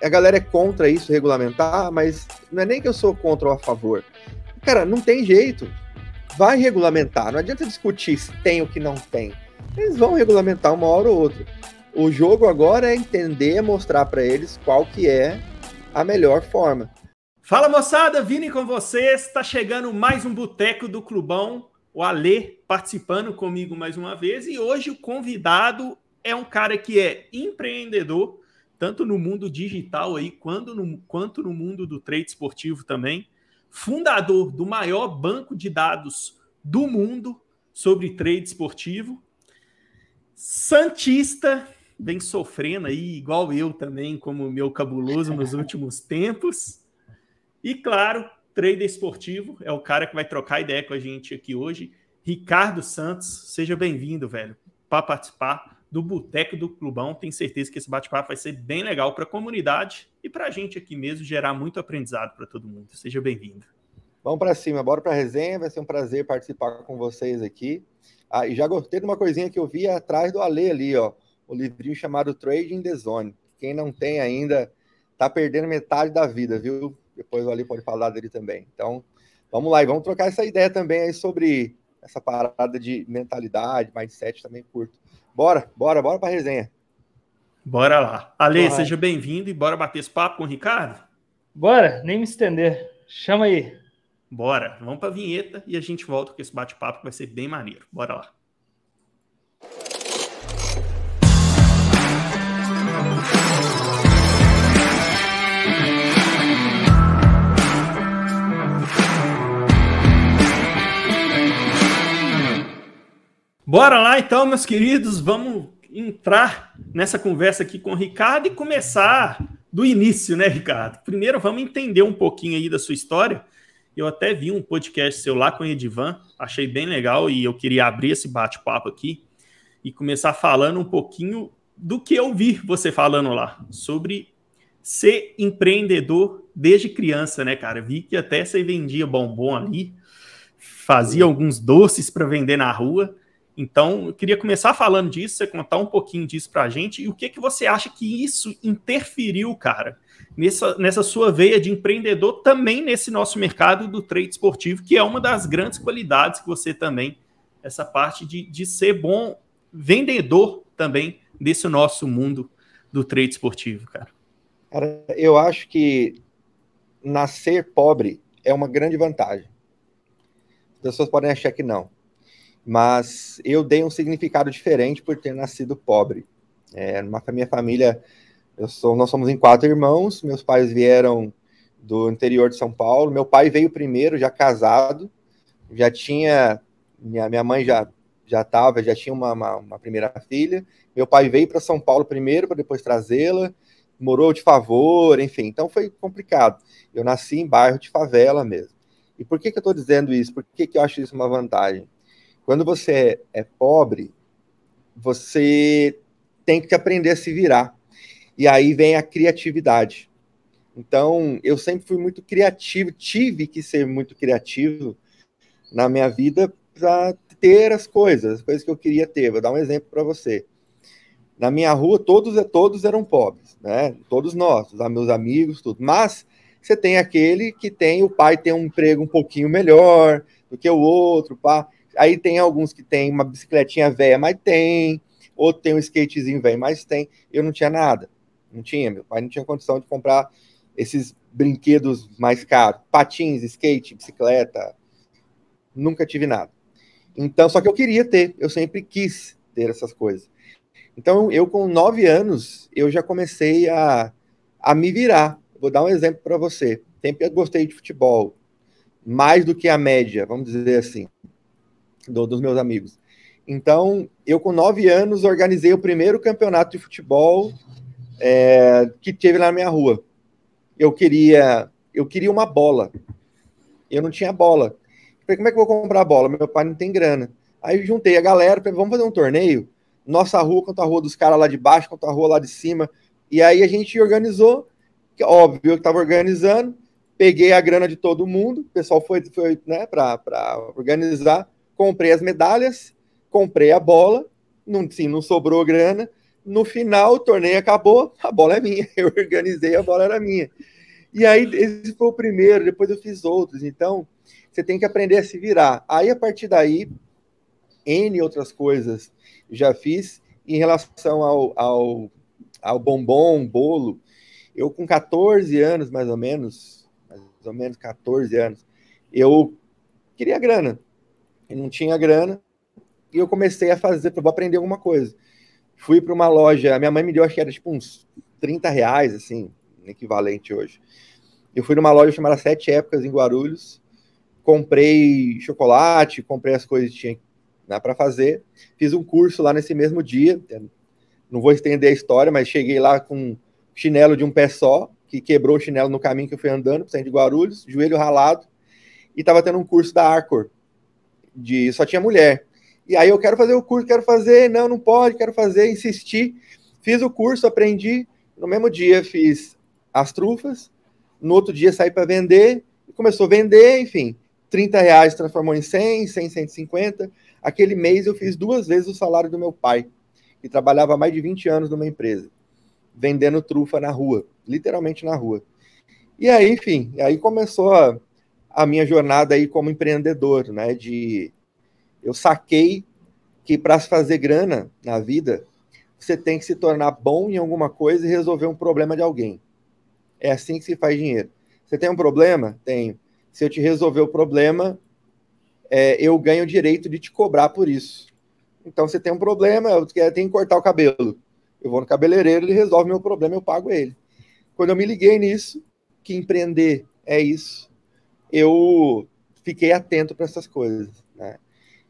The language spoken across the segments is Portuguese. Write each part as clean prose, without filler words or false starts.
A galera é contra isso, regulamentar, mas não é nem que eu sou contra ou a favor. Cara, não tem jeito. Vai regulamentar. Não adianta discutir se tem ou que não tem. Eles vão regulamentar uma hora ou outra. O jogo agora é entender, mostrar para eles qual que é a melhor forma. Fala, moçada, Vini com vocês. Está chegando mais um Boteco do Clubão. O Alê participando comigo mais uma vez. E hoje o convidado é um cara que é empreendedor, tanto no mundo digital aí, quanto no mundo do trade esportivo também. Fundador do maior banco de dados do mundo sobre trade esportivo. Santista, vem sofrendo aí, igual eu também, como meu cabuloso nos últimos tempos. E, claro, trader esportivo, é o cara que vai trocar ideia com a gente aqui hoje. Ricardo Santos, seja bem-vindo, velho, para participar do Boteco do Clubão. Tenho certeza que esse bate-papo vai ser bem legal para a comunidade e para a gente aqui mesmo, gerar muito aprendizado para todo mundo. Seja bem-vindo. Vamos para cima, bora para a resenha, vai ser um prazer participar com vocês aqui. E já gostei de uma coisinha que eu vi atrás do Alê ali, ó, o livrinho chamado Trading the Zone. Quem não tem ainda, tá perdendo metade da vida, viu? Depois o Alê pode falar dele também. Então, vamos lá e vamos trocar essa ideia também aí sobre essa parada de mentalidade, mindset também curto. Bora para a resenha. Bora lá. Alê, seja bem-vindo e bora bater esse papo com o Ricardo? Bora, nem me estender. Chama aí. Bora, vamos para a vinheta e a gente volta com esse bate-papo que vai ser bem maneiro. Bora lá. Bora lá então, meus queridos, vamos entrar nessa conversa aqui com o Ricardo e começar do início, né, Ricardo? Primeiro vamos entender um pouquinho aí da sua história. Eu até vi um podcast seu lá com o Edivan, achei bem legal e eu queria abrir esse bate-papo aqui e começar falando um pouquinho do que eu vi você falando lá, sobre ser empreendedor desde criança, né, cara? Vi que até você vendia bombom ali, fazia alguns doces para vender na rua. Então, eu queria começar falando disso, você contar um pouquinho disso pra gente e o que você acha que isso interferiu, cara, nessa sua veia de empreendedor, também nesse nosso mercado do trade esportivo, que é uma das grandes qualidades que você também, essa parte de ser bom vendedor também desse nosso mundo do trade esportivo, cara. Cara, eu acho que nascer pobre é uma grande vantagem. As pessoas podem achar que não. Mas eu dei um significado diferente por ter nascido pobre. Na minha família, nós somos em 4 irmãos, meus pais vieram do interior de São Paulo, meu pai veio primeiro, já casado, já tinha, minha mãe já tinha uma primeira filha, meu pai veio para São Paulo primeiro, para depois trazê-la, morou de favor, enfim, então foi complicado. Eu nasci em bairro de favela mesmo. E por que eu estou dizendo isso? Por que eu acho isso uma vantagem? Quando você é pobre, você tem que aprender a se virar. E aí vem a criatividade. Então, eu sempre fui muito criativo, tive que ser muito criativo na minha vida para ter as coisas que eu queria ter. Vou dar um exemplo para você. Na minha rua, todos eram pobres, né? Todos nós, os meus amigos, tudo. Mas você tem aquele que o pai tem um emprego um pouquinho melhor do que o outro, pá. Aí tem alguns que tem uma bicicletinha velha, mas tem. Outro tem um skatezinho velho, mas tem. Eu não tinha nada. Não tinha. Meu pai não tinha condição de comprar esses brinquedos mais caros. Patins, skate, bicicleta. Nunca tive nada. Então, só que eu queria ter. Eu sempre quis ter essas coisas. Então, eu com 9 anos, eu já comecei a me virar. Vou dar um exemplo para você. Sempre eu gostei de futebol. Mais do que a média, vamos dizer assim. Dos meus amigos. Então, eu com 9 anos organizei o primeiro campeonato de futebol que teve lá na minha rua. Eu queria uma bola. Eu não tinha bola. Falei, como é que eu vou comprar a bola? Meu pai não tem grana. Aí eu juntei a galera, falei, vamos fazer um torneio? Nossa rua contra a rua dos caras lá de baixo, contra a rua lá de cima. E aí a gente organizou, óbvio, eu que estava organizando, peguei a grana de todo mundo, o pessoal foi né, para organizar, comprei as medalhas, comprei a bola, não sobrou grana, No final, o torneio acabou, a bola é minha. Eu organizei, a bola era minha. E aí, esse foi o primeiro, depois eu fiz outros. Então, você tem que aprender a se virar. Aí, a partir daí, N outras coisas já fiz em relação ao bombom, bolo. Eu, com 14 anos, mais ou menos 14 anos, eu queria grana. Eu não tinha grana. E eu comecei a fazer, vou aprender alguma coisa. Fui para uma loja, a minha mãe me deu, acho que era tipo uns R$30, assim, equivalente hoje. Eu fui numa loja chamada Sete Épocas, em Guarulhos, comprei chocolate, comprei as coisas que tinha, né, para fazer, fiz um curso lá nesse mesmo dia, não vou estender a história, mas cheguei lá com chinelo de um pé só, que quebrou o chinelo no caminho que eu fui andando, sair de Guarulhos, joelho ralado, e estava tendo um curso da Arcor, só tinha mulher. E aí eu quero fazer o curso, não pode, quero fazer, insisti. Fiz o curso, aprendi. No mesmo dia fiz as trufas. No outro dia saí para vender. Começou a vender, enfim. R$30 transformou em 100, 150. Aquele mês eu fiz 2 vezes o salário do meu pai, que trabalhava há mais de 20 anos numa empresa, vendendo trufa na rua, literalmente na rua. E aí, enfim, aí começou a minha jornada aí como empreendedor, né, eu saquei que para se fazer grana na vida, você tem que se tornar bom em alguma coisa e resolver um problema de alguém. É assim que se faz dinheiro. Você tem um problema? Tenho. Se eu te resolver o problema, eu ganho o direito de te cobrar por isso. Então, você tem um problema, eu tenho que cortar o cabelo. Eu vou no cabeleireiro, ele resolve meu problema, eu pago ele. Quando eu me liguei nisso, que empreender é isso, eu fiquei atento para essas coisas, né?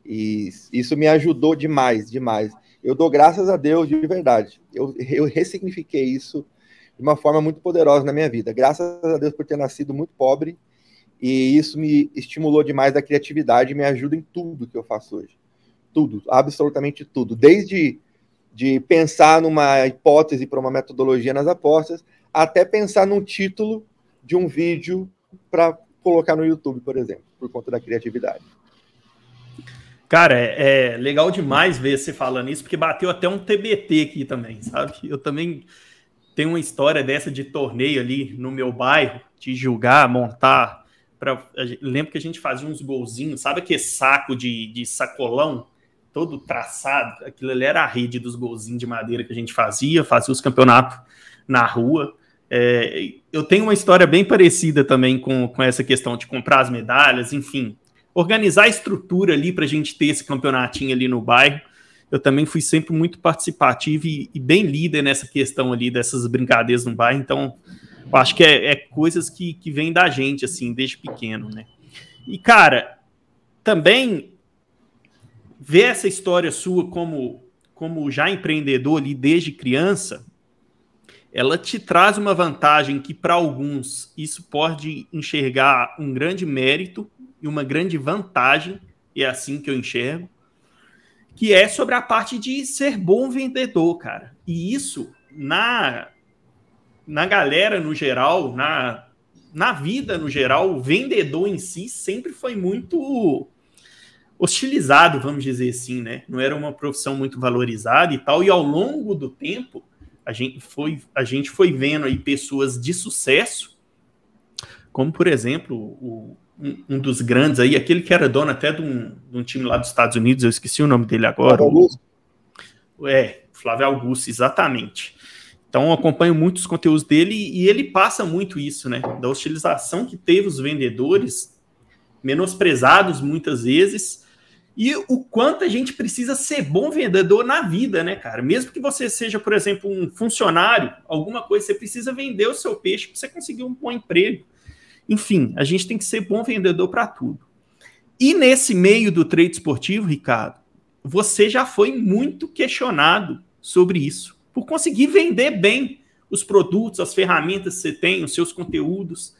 E isso me ajudou demais, demais. Eu dou graças a Deus de verdade. Eu ressignifiquei isso de uma forma muito poderosa na minha vida. Graças a Deus por ter nascido muito pobre, e isso me estimulou demais da criatividade e me ajuda em tudo que eu faço hoje. Tudo, absolutamente tudo. Desde de pensar numa hipótese para uma metodologia nas apostas, até pensar num título de um vídeo para colocar no YouTube, por exemplo, por conta da criatividade. Cara, é legal demais ver você falando isso, porque bateu até um TBT aqui também, sabe? Eu também tenho uma história dessa de torneio ali no meu bairro, de julgar, montar. Lembro que a gente fazia uns golzinhos, sabe aquele saco de sacolão, todo traçado? Aquilo ali era a rede dos golzinhos de madeira que a gente fazia os campeonatos na rua. Eu tenho uma história bem parecida também com essa questão de comprar as medalhas, enfim. Organizar a estrutura ali para a gente ter esse campeonatinho ali no bairro. Eu também fui sempre muito participativo e bem líder nessa questão ali dessas brincadeiras no bairro. Então, eu acho que é coisas que vêm da gente, assim, desde pequeno, né? E, cara, também ver essa história sua como já empreendedor ali desde criança, ela te traz uma vantagem que, para alguns, isso pode enxergar um grande mérito e uma grande vantagem, e é assim que eu enxergo, que é sobre a parte de ser bom vendedor, cara. E isso, na galera no geral, na vida no geral, o vendedor em si sempre foi muito hostilizado, vamos dizer assim, né? Não era uma profissão muito valorizada e tal, e ao longo do tempo, a gente foi vendo aí pessoas de sucesso, como, por exemplo, um dos grandes aí, aquele que era dono até de um time lá dos Estados Unidos, eu esqueci o nome dele agora. Flávio Augusto. Flávio Augusto, exatamente. Então, eu acompanho muitos conteúdos dele e ele passa muito isso, né? Da hostilização que teve os vendedores, menosprezados muitas vezes, e o quanto a gente precisa ser bom vendedor na vida, né, cara? Mesmo que você seja, por exemplo, um funcionário, alguma coisa, você precisa vender o seu peixe para você conseguir um bom emprego. Enfim, a gente tem que ser bom vendedor para tudo. E nesse meio do trade esportivo, Ricardo, você já foi muito questionado sobre isso, por conseguir vender bem os produtos, as ferramentas que você tem, os seus conteúdos.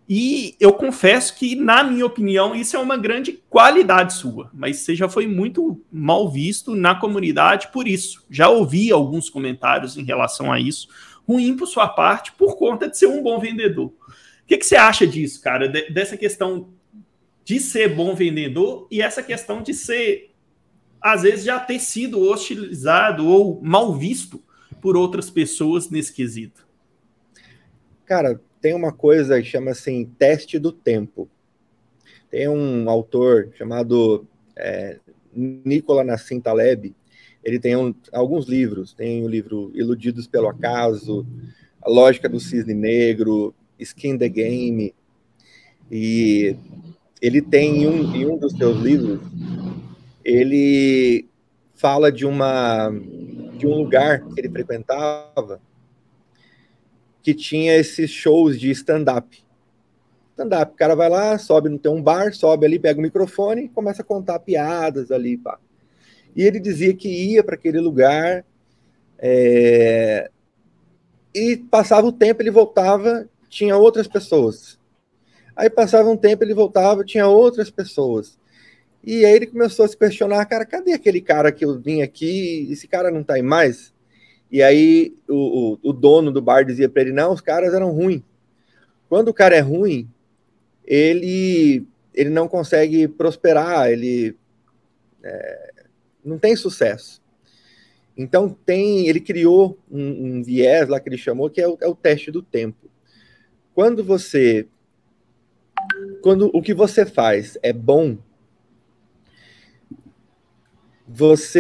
E eu confesso que, na minha opinião, isso é uma grande qualidade sua, mas você já foi muito mal visto na comunidade por isso. Já ouvi alguns comentários em relação a isso, ruim por sua parte, por conta de ser um bom vendedor. O que você acha disso, cara? Dessa questão de ser bom vendedor e essa questão de ser, às vezes, já ter sido hostilizado ou mal visto por outras pessoas nesse quesito? Cara, tem uma coisa que chama assim, teste do tempo. Tem um autor chamado Nicolas Nassim Taleb. Ele tem alguns livros. Tem o livro Iludidos pelo Acaso, A Lógica do Cisne Negro, Skin the Game. E ele tem em um dos seus livros, ele fala de um lugar que ele frequentava que tinha esses shows de stand-up. Stand-up, o cara vai lá, sobe, tem um bar, sobe ali, pega o microfone e começa a contar piadas ali, pá. E ele dizia que ia para aquele lugar e passava o tempo, ele voltava, tinha outras pessoas. Aí passava um tempo, ele voltava, tinha outras pessoas. E aí ele começou a se questionar, cara, cadê aquele cara que eu vim aqui? Esse cara não tá aí mais? E aí o dono do bar dizia para ele, não, os caras eram ruins. Quando o cara é ruim, ele não consegue prosperar, ele não tem sucesso. Então ele criou um viés lá que ele chamou, que é o teste do tempo. Quando o que você faz é bom,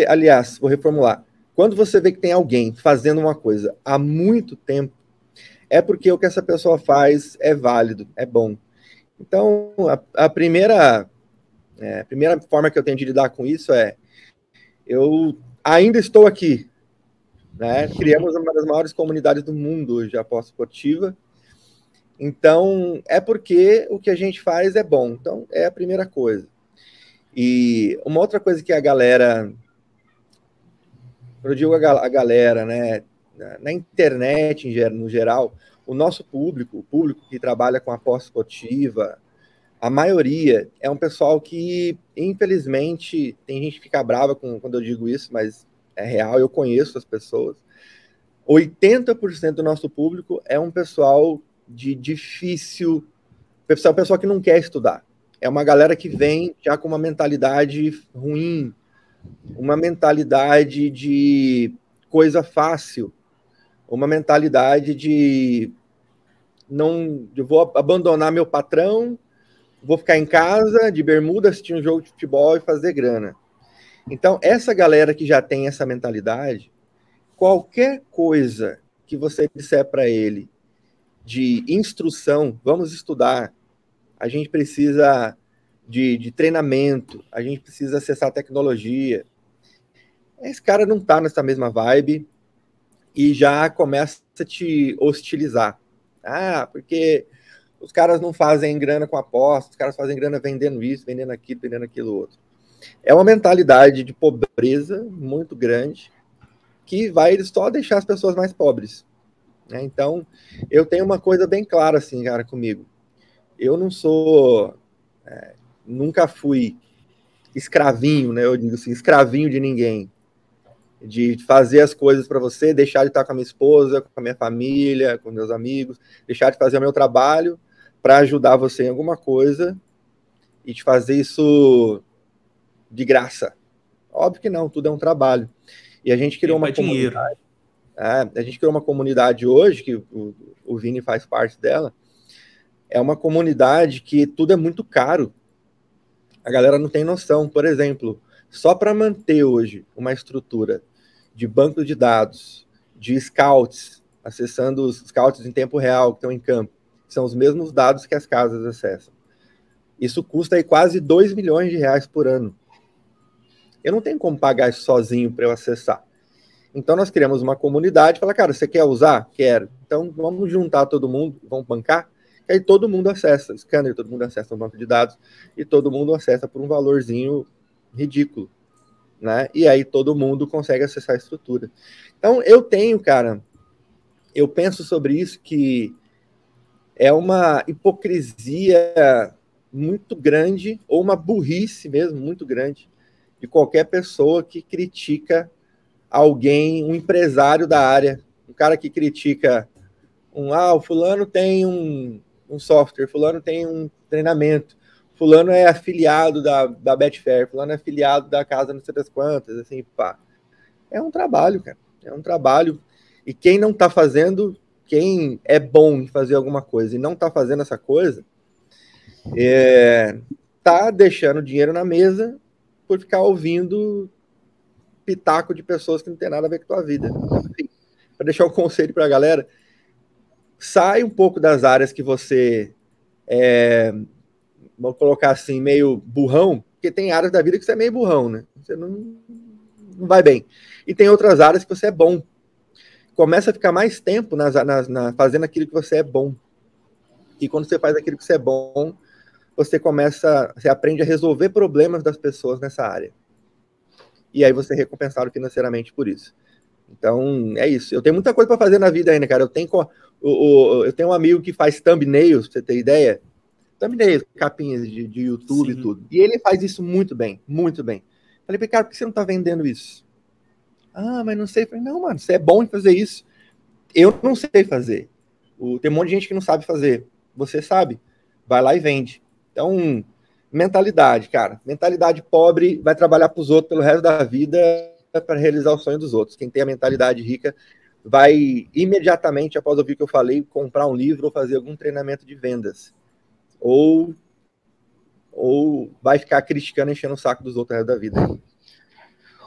aliás, vou reformular. Quando você vê que tem alguém fazendo uma coisa há muito tempo, é porque o que essa pessoa faz é válido, é bom. Então, a primeira forma que eu tenho de lidar com isso é: eu ainda estou aqui, né? Criamos uma das maiores comunidades do mundo hoje, a pós-esportiva. Então, é porque o que a gente faz é bom. Então, é a primeira coisa. E uma outra coisa que a galera, eu digo a galera, né, na internet, no geral, o nosso público, o público que trabalha com a pós-esportiva, a maioria é um pessoal que, infelizmente, tem gente que fica brava quando eu digo isso, mas é real, eu conheço as pessoas. 80% do nosso público é um pessoal de difícil, pessoal que não quer estudar. É uma galera que vem já com uma mentalidade ruim, uma mentalidade de coisa fácil, uma mentalidade de eu vou abandonar meu patrão, vou ficar em casa de bermuda, assistir um jogo de futebol e fazer grana. Então, essa galera que já tem essa mentalidade, qualquer coisa que você disser para ele de instrução, vamos estudar, a gente precisa de treinamento, a gente precisa acessar a tecnologia. Esse cara não está nessa mesma vibe e já começa a te hostilizar. Ah, porque os caras não fazem grana com aposta, os caras fazem grana vendendo isso, vendendo aquilo outro. É uma mentalidade de pobreza muito grande que vai só deixar as pessoas mais pobres. Né? Então, eu tenho uma coisa bem clara assim, cara, comigo. Eu não sou... nunca fui escravinho, né? Eu digo assim, escravinho de ninguém. De fazer as coisas para você, deixar de estar com a minha esposa, com a minha família, com meus amigos, deixar de fazer o meu trabalho para ajudar você em alguma coisa e de fazer isso de graça. Óbvio que não, tudo é um trabalho. E a gente criou uma comunidade. A gente criou uma comunidade hoje, que o Vini faz parte dela. É uma comunidade que tudo é muito caro. A galera não tem noção. Por exemplo, só para manter hoje uma estrutura de banco de dados, de scouts, acessando os scouts em tempo real que estão em campo, que são os mesmos dados que as casas acessam. Isso custa aí quase 2 milhões de reais por ano. Eu não tenho como pagar isso sozinho para eu acessar. Então nós criamos uma comunidade, fala, cara, você quer usar? Quero. Então vamos juntar todo mundo, vamos bancar, que aí todo mundo acessa, scanner, todo mundo acessa um banco de dados, e todo mundo acessa por um valorzinho ridículo, né? E aí todo mundo consegue acessar a estrutura. Então eu penso sobre isso, que é uma hipocrisia muito grande, ou uma burrice mesmo muito grande, de qualquer pessoa que critica alguém, um empresário da área, um cara que critica o fulano tem um software, fulano tem um treinamento, fulano é afiliado da Betfair, fulano é afiliado da casa não sei das quantas, assim, pá. É um trabalho, cara. É um trabalho. E quem não está fazendo, quem é bom em fazer alguma coisa e não está fazendo essa coisa, tá deixando dinheiro na mesa por ficar ouvindo pitaco de pessoas que não tem nada a ver com a tua vida. Para deixar um conselho para a galera, sai um pouco das áreas que você vamos colocar assim, meio burrão, porque tem áreas da vida que você é meio burrão, né? Você não vai bem. E tem outras áreas que você é bom. Começa a ficar mais tempo fazendo aquilo que você é bom. E quando você faz aquilo que você é bom, você aprende a resolver problemas das pessoas nessa área. E aí você é recompensado financeiramente por isso. Então, é isso. Eu tenho muita coisa para fazer na vida ainda, cara. Eu tenho um amigo que faz thumbnails, pra você ter ideia. Thumbnails, capinhas de YouTube. Sim. E tudo. E ele faz isso muito bem, muito bem. Falei, cara, por que você não tá vendendo isso? Ah, mas não sei. Falei, não, mano, você é bom em fazer isso. Eu não sei fazer. Tem um monte de gente que não sabe fazer. Você sabe. Vai lá e vende. Então, mentalidade, cara. Mentalidade pobre vai trabalhar para os outros pelo resto da vida para realizar o sonho dos outros. Quem tem a mentalidade rica vai imediatamente, após ouvir o que eu falei, comprar um livro ou fazer algum treinamento de vendas. Ou vai ficar criticando, enchendo o saco dos outros o resto da vida.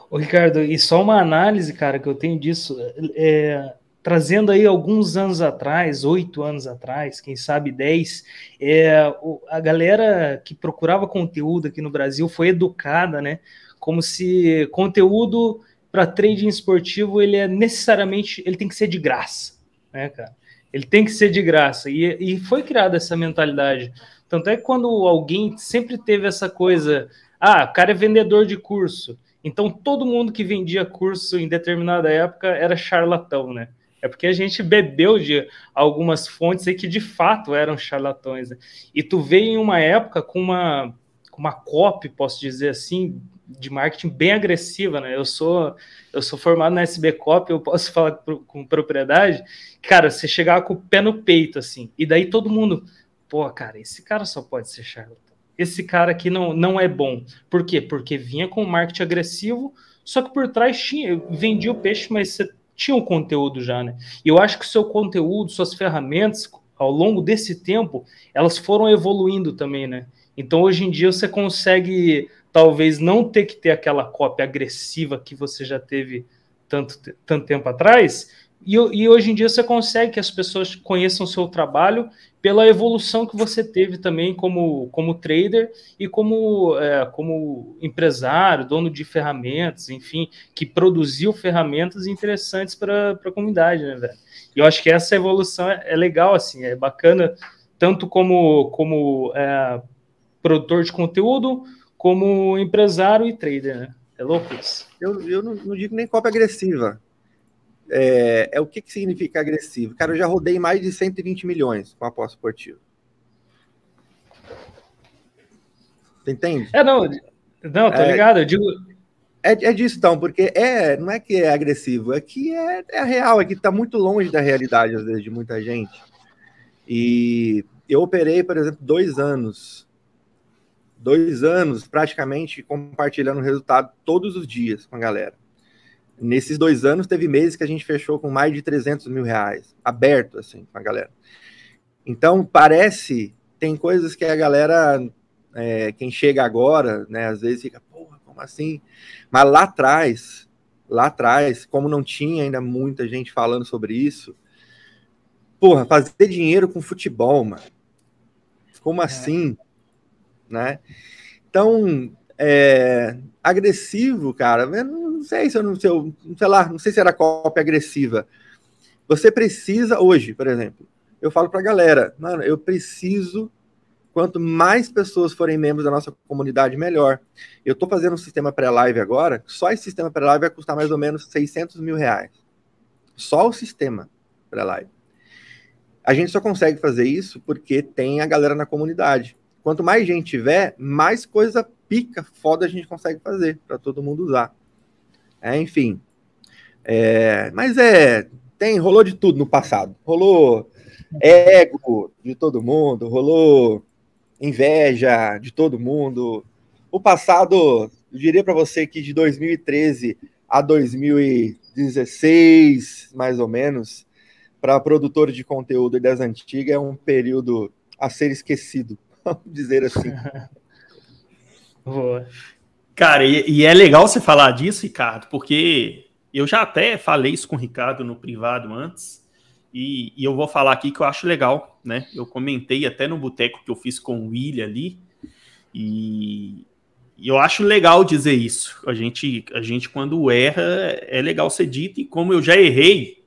Ô, Ricardo, e só uma análise, cara, que eu tenho disso, trazendo aí alguns anos atrás, 8 anos atrás, quem sabe 10, a galera que procurava conteúdo aqui no Brasil foi educada, né? Como se conteúdo para trading esportivo, ele tem que ser de graça, né, cara? Ele tem que ser de graça. E foi criada essa mentalidade. Tanto é que quando alguém sempre teve essa coisa, o cara é vendedor de curso, então todo mundo que vendia curso em determinada época era charlatão, né? É porque a gente bebeu de algumas fontes aí que de fato eram charlatões, né? E tu veio em uma época com uma copy, posso dizer assim, de marketing bem agressiva, né? Eu sou formado na SB Copy, eu posso falar com propriedade. Cara, você chegava com o pé no peito, assim, e daí todo mundo, pô, cara, esse cara só pode ser charlatão. Esse cara aqui não é bom. Por quê? Porque vinha com marketing agressivo, só que por trás vendia o peixe, mas você tinha um conteúdo já, né? E eu acho que o seu conteúdo, suas ferramentas, ao longo desse tempo, elas foram evoluindo também, né? Então, hoje em dia, você consegue, talvez, não ter que ter aquela cópia agressiva que você já teve tanto tempo atrás, e hoje em dia você consegue que as pessoas conheçam o seu trabalho pela evolução que você teve também como trader e como empresário, dono de ferramentas, enfim, que produziu ferramentas interessantes para a comunidade, né, velho? E eu acho que essa evolução é legal, assim, é bacana, tanto como produtor de conteúdo, como empresário e trader, né? É louco isso. Eu não digo nem cópia agressiva. O que significa agressivo? Cara, eu já rodei mais de 120 milhões com aposta esportiva. Você entende? Não, tô ligado, eu digo... É disso, então, porque não é que é agressivo, é que é real, é que tá muito longe da realidade, às vezes, de muita gente. E eu operei, por exemplo, 2 anos praticamente compartilhando o resultado todos os dias com a galera. Nesses 2 anos, teve meses que a gente fechou com mais de 300 mil reais, aberto, assim, com a galera. Então, tem coisas que a galera, quem chega agora, né, às vezes fica, porra, como assim? Mas lá atrás, como não tinha ainda muita gente falando sobre isso, porra, fazer dinheiro com futebol, mano. Como assim? Né? Então, agressivo, cara, eu não sei se era cópia agressiva. Você precisa, hoje, por exemplo, eu falo pra galera, mano, eu preciso, quanto mais pessoas forem membros da nossa comunidade, melhor. Eu tô fazendo um sistema pré-live agora, só esse sistema pré-live vai custar mais ou menos 600 mil reais. Só o sistema pré-live. A gente só consegue fazer isso porque tem a galera na comunidade. Quanto mais gente tiver, mais coisa pica, foda a gente consegue fazer para todo mundo usar. Enfim. Mas rolou de tudo no passado. Rolou ego de todo mundo, rolou inveja de todo mundo. O passado, eu diria para você que de 2013 a 2016, mais ou menos, para produtores de conteúdo das antigas, é um período a ser esquecido, vamos dizer assim. Boa. Cara, e é legal você falar disso, Ricardo, porque eu já até falei isso com o Ricardo no privado antes, e eu vou falar aqui que eu acho legal, né? Eu comentei até no boteco que eu fiz com o William ali, e eu acho legal dizer isso. A gente quando erra, é legal ser dito, e como eu já errei,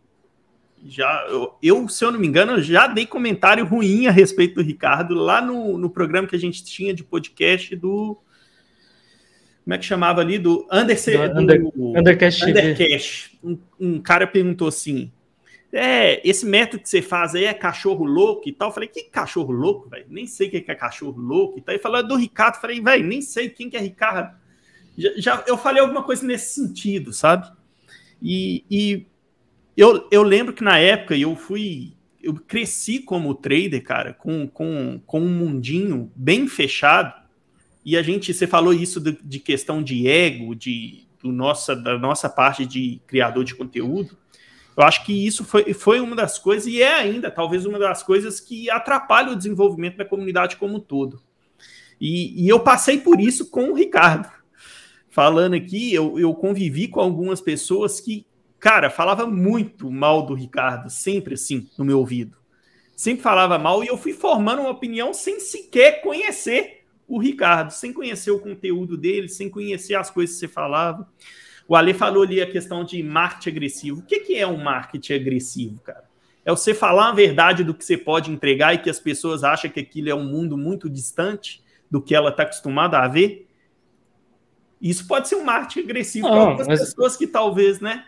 se eu não me engano, eu já dei comentário ruim a respeito do Ricardo lá no programa que a gente tinha de podcast do... Como é que chamava ali? Do Undercast TV. Um cara perguntou assim, esse método que você faz aí é cachorro louco e tal. Eu falei, que cachorro louco, velho? Nem sei o que é cachorro louco e tal. E falou do Ricardo. Eu falei, velho, nem sei quem que é Ricardo. Eu falei alguma coisa nesse sentido, sabe? E eu lembro que na época eu cresci como trader, cara, com um mundinho bem fechado. E você falou isso de questão de ego, da nossa parte de criador de conteúdo. Eu acho que isso foi uma das coisas, e é ainda talvez uma das coisas que atrapalha o desenvolvimento da comunidade como um todo. E eu passei por isso com o Ricardo. Falando aqui, eu convivi com algumas pessoas que, cara, falava muito mal do Ricardo, sempre assim, no meu ouvido. Sempre falava mal, e eu fui formando uma opinião sem sequer conhecer o Ricardo, sem conhecer o conteúdo dele, sem conhecer as coisas que você falava. O Ale falou ali a questão de marketing agressivo. O que é um marketing agressivo, cara? É você falar a verdade do que você pode entregar e que as pessoas acham que aquilo é um mundo muito distante do que ela está acostumada a ver? Isso pode ser um marketing agressivo para algumas pessoas que talvez, né?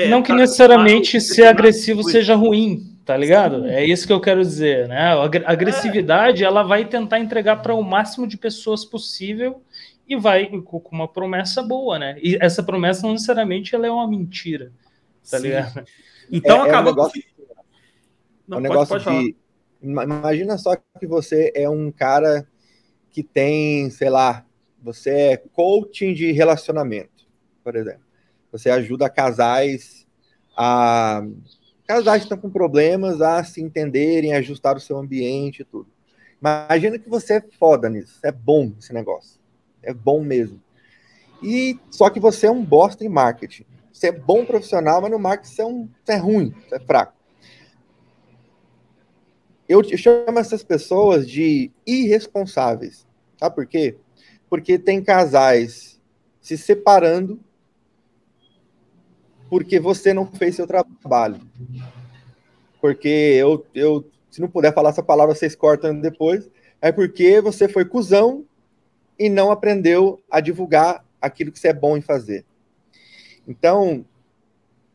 Não que necessariamente ser agressivo seja ruim, tá ligado? Sim. É isso que eu quero dizer, né? A agressividade, ela vai tentar entregar para o máximo de pessoas possível e vai com uma promessa boa, né? E essa promessa não necessariamente ela é uma mentira, tá ligado? Então acabou... um negócio de... Imagina só que você é um cara que tem, sei lá, você é coaching de relacionamento, por exemplo. Você ajuda casais que estão com problemas a se entenderem, ajustar o seu ambiente e tudo. Imagina que você é foda nisso, é bom esse negócio. É bom mesmo. Só que você é um bosta em marketing. Você é bom profissional, mas no marketing você é ruim, você é fraco. Eu chamo essas pessoas de irresponsáveis. Sabe por quê? Porque tem casais se separando porque você não fez seu trabalho. Porque se não puder falar essa palavra, vocês cortam depois. É porque você foi cuzão e não aprendeu a divulgar aquilo que você é bom em fazer. Então,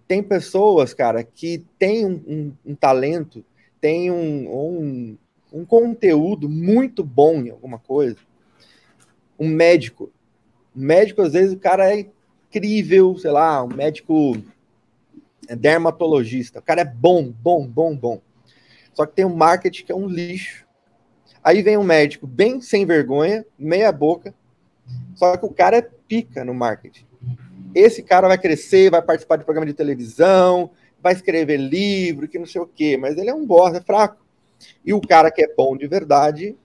tem pessoas, cara, que têm um talento, tem um conteúdo muito bom em alguma coisa. Um médico, às vezes, o cara é incrível, sei lá, um médico dermatologista. O cara é bom. Só que tem um marketing que é um lixo. Aí vem um médico bem sem vergonha, meia boca, só que o cara é pica no marketing. Esse cara vai crescer, vai participar de programa de televisão, vai escrever livro, que não sei o quê, mas ele é um bosta, é fraco. E o cara que é bom de verdade,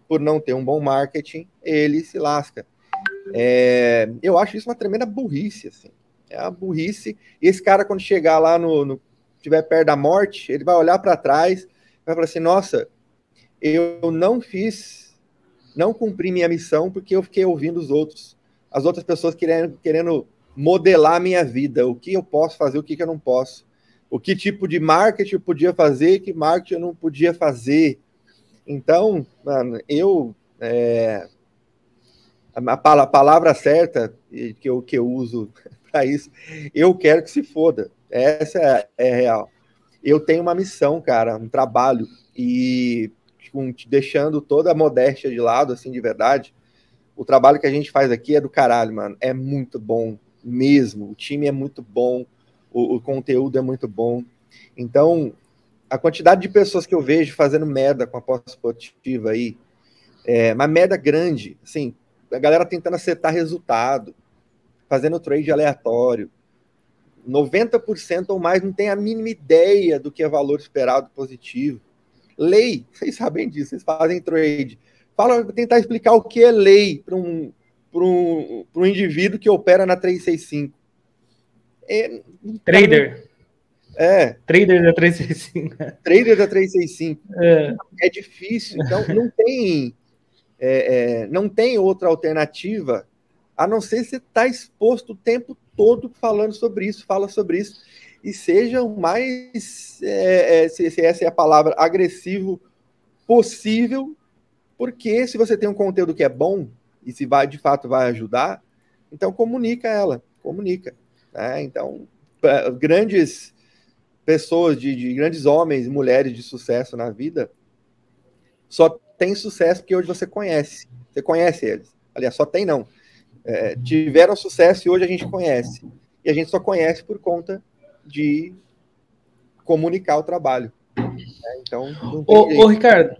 por não ter um bom marketing, ele se lasca. Eu acho isso uma tremenda burrice, assim. É uma burrice. E esse cara, quando chegar lá estiver perto da morte, ele vai olhar para trás, vai falar assim, nossa, eu não cumpri minha missão porque eu fiquei ouvindo as outras pessoas querendo modelar a minha vida, o que eu posso fazer, o que eu não posso, o que tipo de marketing eu podia fazer, que marketing eu não podia fazer. Então, mano, a palavra certa que eu uso para isso, eu quero que se foda. Essa é real. Eu tenho uma missão, cara, um trabalho, e deixando toda a modéstia de lado, assim, de verdade, o trabalho que a gente faz aqui é do caralho, mano. É muito bom mesmo. O time é muito bom, o conteúdo é muito bom. Então, a quantidade de pessoas que eu vejo fazendo merda com a pós-esportiva aí, uma merda grande, assim, a galera tentando acertar resultado, fazendo trade aleatório, 90% ou mais não tem a mínima ideia do que é valor esperado positivo. Lei, vocês sabem disso, vocês fazem trade. Fala, tentar explicar o que é lei para um indivíduo que opera na 365. Trader. Trader da 365. Trader da 365. É difícil, então não tem outra alternativa a não ser você estar exposto o tempo todo falando sobre isso, fala sobre isso, e seja o mais, se essa é a palavra, agressivo possível, porque se você tem um conteúdo que é bom, e se de fato vai ajudar, então comunica. Né? Então, grandes pessoas, de grandes homens e mulheres de sucesso na vida, só tem sucesso porque hoje você conhece eles. Aliás, só tem não. Tiveram sucesso e hoje a gente conhece. E a gente só conhece por conta de comunicar o trabalho. Então, não tem jeito. Ô, Ricardo,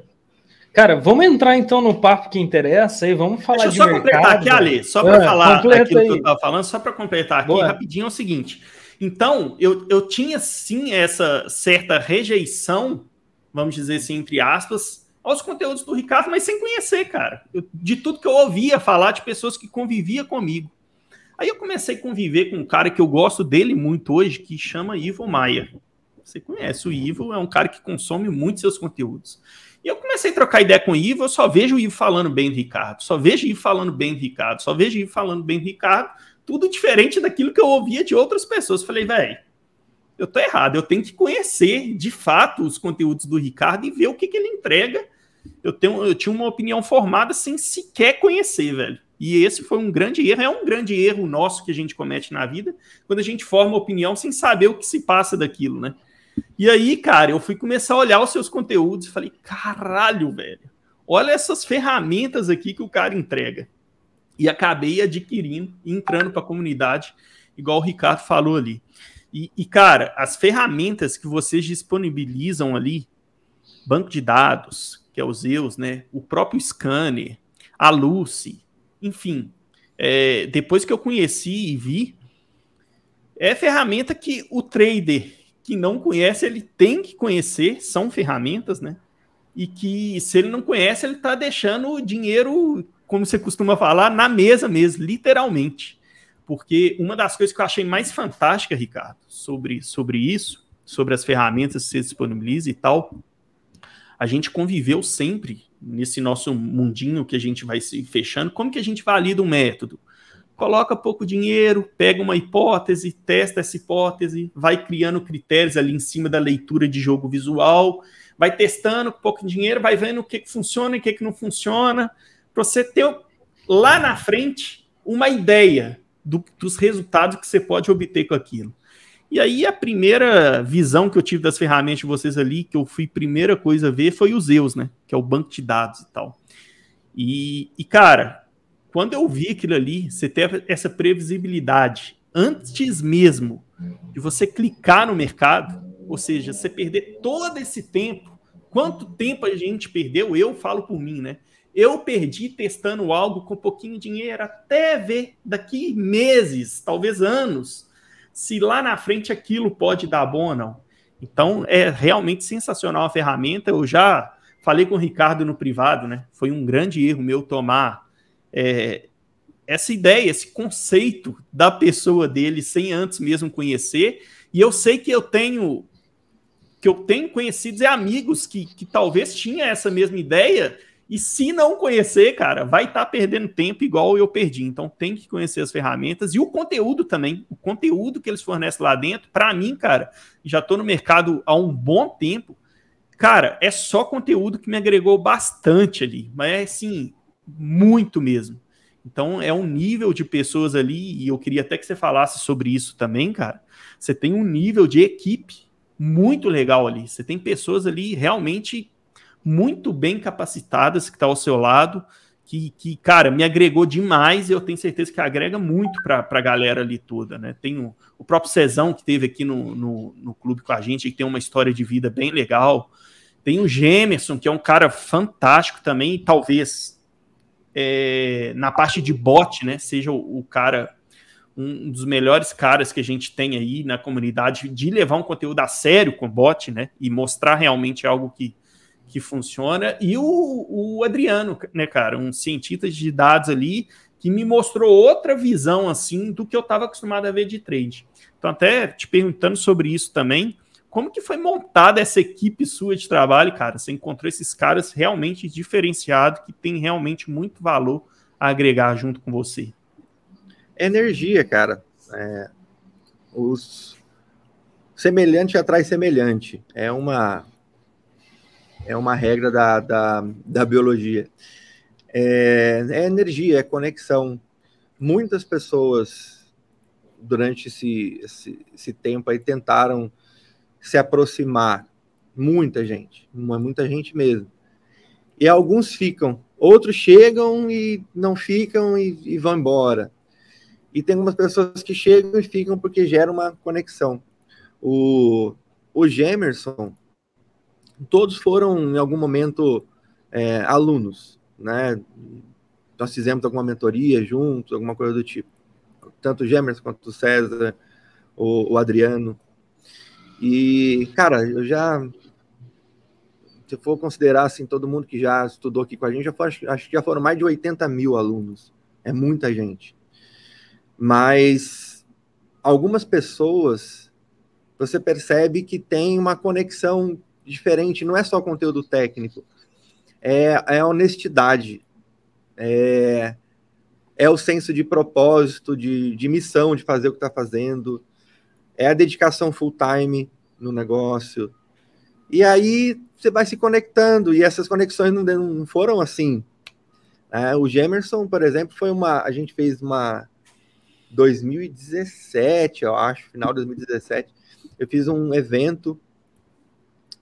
cara, vamos entrar então no papo que interessa e vamos falar de mercado. Deixa eu só completar aqui, Ale, só para falar aquilo que eu estava falando, só para completar aqui rapidinho é o seguinte. Então, eu tinha sim essa certa rejeição, vamos dizer assim, entre aspas, aos conteúdos do Ricardo, mas sem conhecer, cara. De tudo que eu ouvia falar de pessoas que conviviam comigo. Aí eu comecei a conviver com um cara que eu gosto dele muito hoje, que chama Ivo Maia. Você conhece, o Ivo é um cara que consome muito seus conteúdos. E eu comecei a trocar ideia com o Ivo, eu só vejo o Ivo falando bem do Ricardo, tudo diferente daquilo que eu ouvia de outras pessoas. Falei, velho, eu tô errado, eu tenho que conhecer de fato os conteúdos do Ricardo e ver o que ele entrega. Eu tinha uma opinião formada sem sequer conhecer, velho. E esse foi um grande erro, é um grande erro nosso que a gente comete na vida, quando a gente forma opinião sem saber o que se passa daquilo, né? E aí, cara, eu fui começar a olhar os seus conteúdos e falei, caralho, velho, olha essas ferramentas aqui que o cara entrega. E acabei adquirindo e entrando para a comunidade, igual o Ricardo falou ali. E, cara, as ferramentas que vocês disponibilizam ali, banco de dados, que é o Zeus, né? O próprio Scanner, a Lucy, enfim, depois que eu conheci e vi, é ferramenta que o trader que não conhece, ele tem que conhecer, são ferramentas, né? E que se ele não conhece, ele está deixando o dinheiro, como você costuma falar, na mesa mesmo, literalmente. Porque uma das coisas que eu achei mais fantástica, Ricardo, sobre isso, sobre as ferramentas que você disponibiliza e tal, a gente conviveu sempre nesse nosso mundinho que a gente vai se fechando. Como que a gente valida um método? Coloca pouco dinheiro, pega uma hipótese, testa essa hipótese, vai criando critérios ali em cima da leitura de jogo visual, vai testando com pouco dinheiro, vai vendo o que funciona e o que não funciona, para você ter lá na frente uma ideia dos resultados que você pode obter com aquilo. E aí a primeira visão que eu tive das ferramentas de vocês ali, que eu fui primeira coisa a ver, foi o Zeus, né? Que é o banco de dados e tal. E cara, quando eu vi aquilo ali, você teve essa previsibilidade antes mesmo de você clicar no mercado, ou seja, você perder todo esse tempo. Quanto tempo a gente perdeu? Eu falo por mim, né? Eu perdi testando algo com pouquinho dinheiro até ver daqui meses, talvez anos, se lá na frente aquilo pode dar bom ou não. Então, é realmente sensacional a ferramenta. Eu já falei com o Ricardo no privado, né? Foi um grande erro meu tomar essa ideia, esse conceito da pessoa dele sem antes mesmo conhecer. E eu sei que eu tenho conhecidos e amigos que talvez tinham essa mesma ideia, e se não conhecer, cara, vai estar perdendo tempo igual eu perdi. Então tem que conhecer as ferramentas e o conteúdo também. O conteúdo que eles fornecem lá dentro, para mim, cara, já estou no mercado há um bom tempo. Cara, é só conteúdo que me agregou bastante ali, mas é assim, muito mesmo. Então é um nível de pessoas ali, e eu queria até que você falasse sobre isso também, cara. Você tem um nível de equipe muito legal ali. Você tem pessoas ali realmente muito bem capacitadas que estão ao seu lado, que, cara, me agregou demais, e eu tenho certeza que agrega muito para a galera ali toda, né? Tem o próprio Cezão, que esteve aqui no clube com a gente, que tem uma história de vida bem legal. Tem o Gemerson, que é um cara fantástico também, e talvez na parte de bot, né, seja o cara um dos melhores caras que a gente tem aí na comunidade de levar um conteúdo a sério com bot, né? E mostrar realmente algo que funciona. E o Adriano, né, cara? Um cientista de dados ali que me mostrou outra visão, assim, do que eu estava acostumado a ver de trade. Então, até te perguntando sobre isso também, como que foi montada essa equipe sua de trabalho, cara? Você encontrou esses caras realmente diferenciados, que tem realmente muito valor a agregar junto com você? Energia, cara. Os semelhante atrai semelhante. É uma regra da biologia. É energia, é conexão. Muitas pessoas, durante esse tempo aí, tentaram se aproximar. Muita gente mesmo. E alguns ficam. Outros chegam e não ficam e vão embora. E tem algumas pessoas que chegam e ficam porque gera uma conexão. O Gemerson, todos foram, em algum momento, alunos, né? Nós fizemos alguma mentoria juntos, alguma coisa do tipo. Tanto o Gemerson quanto o César, o Adriano. E, cara, se for considerar assim, todo mundo que já estudou aqui com a gente, acho que já foram mais de 80 mil alunos. É muita gente. Mas algumas pessoas, você percebe que tem uma conexão diferente, não é só conteúdo técnico, é a honestidade, é o senso de propósito, de missão, de fazer o que está fazendo, é a dedicação full time no negócio. E aí você vai se conectando, e essas conexões não foram assim. O Gemerson, por exemplo, a gente fez uma 2017, eu acho, final de 2017, eu fiz um evento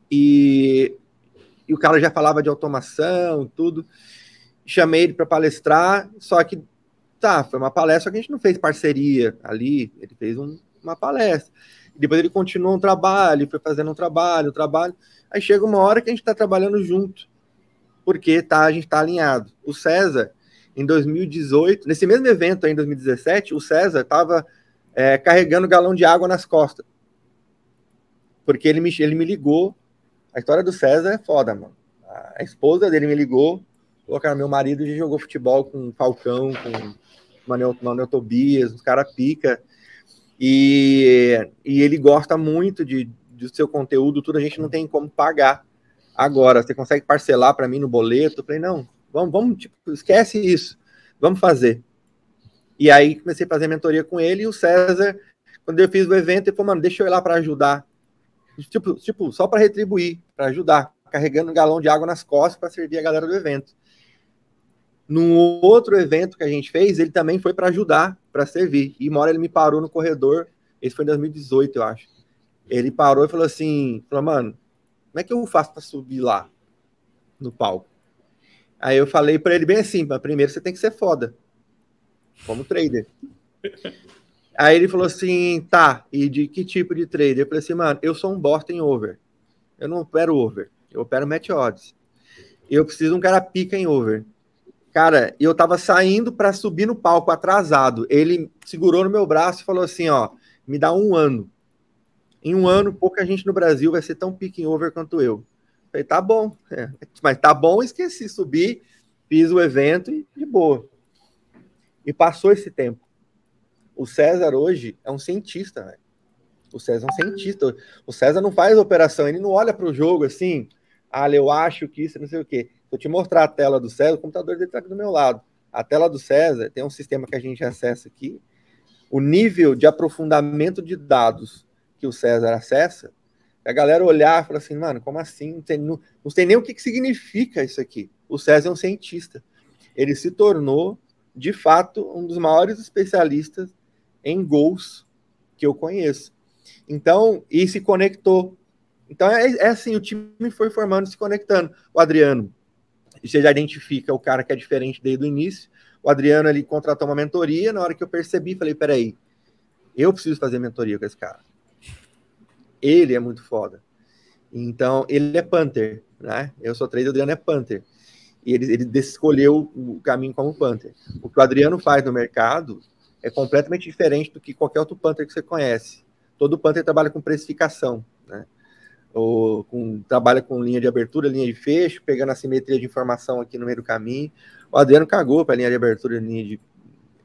e o cara já falava de automação, tudo. Chamei ele para palestrar, só que foi uma palestra, só que a gente não fez parceria ali, ele fez uma palestra. Depois ele continuou um trabalho, foi fazendo um trabalho. Aí chega uma hora que a gente está trabalhando junto, porque a gente está alinhado. O César, em 2018, nesse mesmo evento aí, em 2017, o César estava carregando galão de água nas costas. Porque ele me ligou. A história do César é foda, mano. A esposa dele me ligou. Falou, cara, meu marido já jogou futebol com o Falcão, com o Manuel Tobias, os caras pica. E ele gosta muito do seu conteúdo, tudo, a gente não tem como pagar. Agora, você consegue parcelar para mim no boleto? Eu falei, não, vamos, tipo, esquece isso, vamos fazer. E aí comecei a fazer mentoria com ele, e o César, quando eu fiz o evento, ele falou, mano, deixa eu ir lá para ajudar. Tipo, só para retribuir, para ajudar, carregando um galão de água nas costas para servir a galera do evento. Num outro evento que a gente fez, ele também foi para ajudar, para servir. E uma hora ele me parou no corredor, esse foi em 2018, eu acho. Ele parou e falou assim, mano, como é que eu faço para subir lá no palco? Aí eu falei para ele bem assim, primeiro você tem que ser foda, como trader. Aí ele falou assim, tá, e de que tipo de trader? Eu falei assim, mano, eu sou um bosta em over. Eu não opero over, eu opero match odds. Eu preciso de um cara pica em over. Cara, eu tava saindo para subir no palco atrasado. Ele segurou no meu braço e falou assim, ó, me dá 1 ano. Em 1 ano, pouca gente no Brasil vai ser tão pick over quanto eu. Falei, tá bom. Mas tá bom, esqueci, subi, fiz o evento e de boa. E passou esse tempo. O César hoje é um cientista, velho. O César é um cientista. O César não faz operação, ele não olha para o jogo assim, eu acho que isso, não sei o quê. Vou te mostrar a tela do César, o computador dele está aqui do meu lado. A tela do César tem um sistema que a gente acessa aqui. O nível de aprofundamento de dados que o César acessa, a galera olhar e falar assim, mano, como assim? Não sei nem o que significa isso aqui. O César é um cientista. Ele se tornou, de fato, um dos maiores especialistas em gols que eu conheço. Então, e se conectou. Então, é assim, o time foi formando, se conectando. O Adriano, você já identifica o cara que é diferente desde o início. O Adriano, ele contratou uma mentoria. Na hora que eu percebi, falei, peraí, eu preciso fazer mentoria com esse cara. Ele é muito foda. Então, ele é punter, né? Eu sou trader, o Adriano é punter. E ele escolheu o caminho como punter. O que o Adriano faz no mercado é completamente diferente do que qualquer outro punter que você conhece. Todo punter trabalha com precificação, né? Ou trabalha com linha de abertura, linha de fecho, pegando a simetria de informação aqui no meio do caminho. O Adriano cagou para linha de abertura,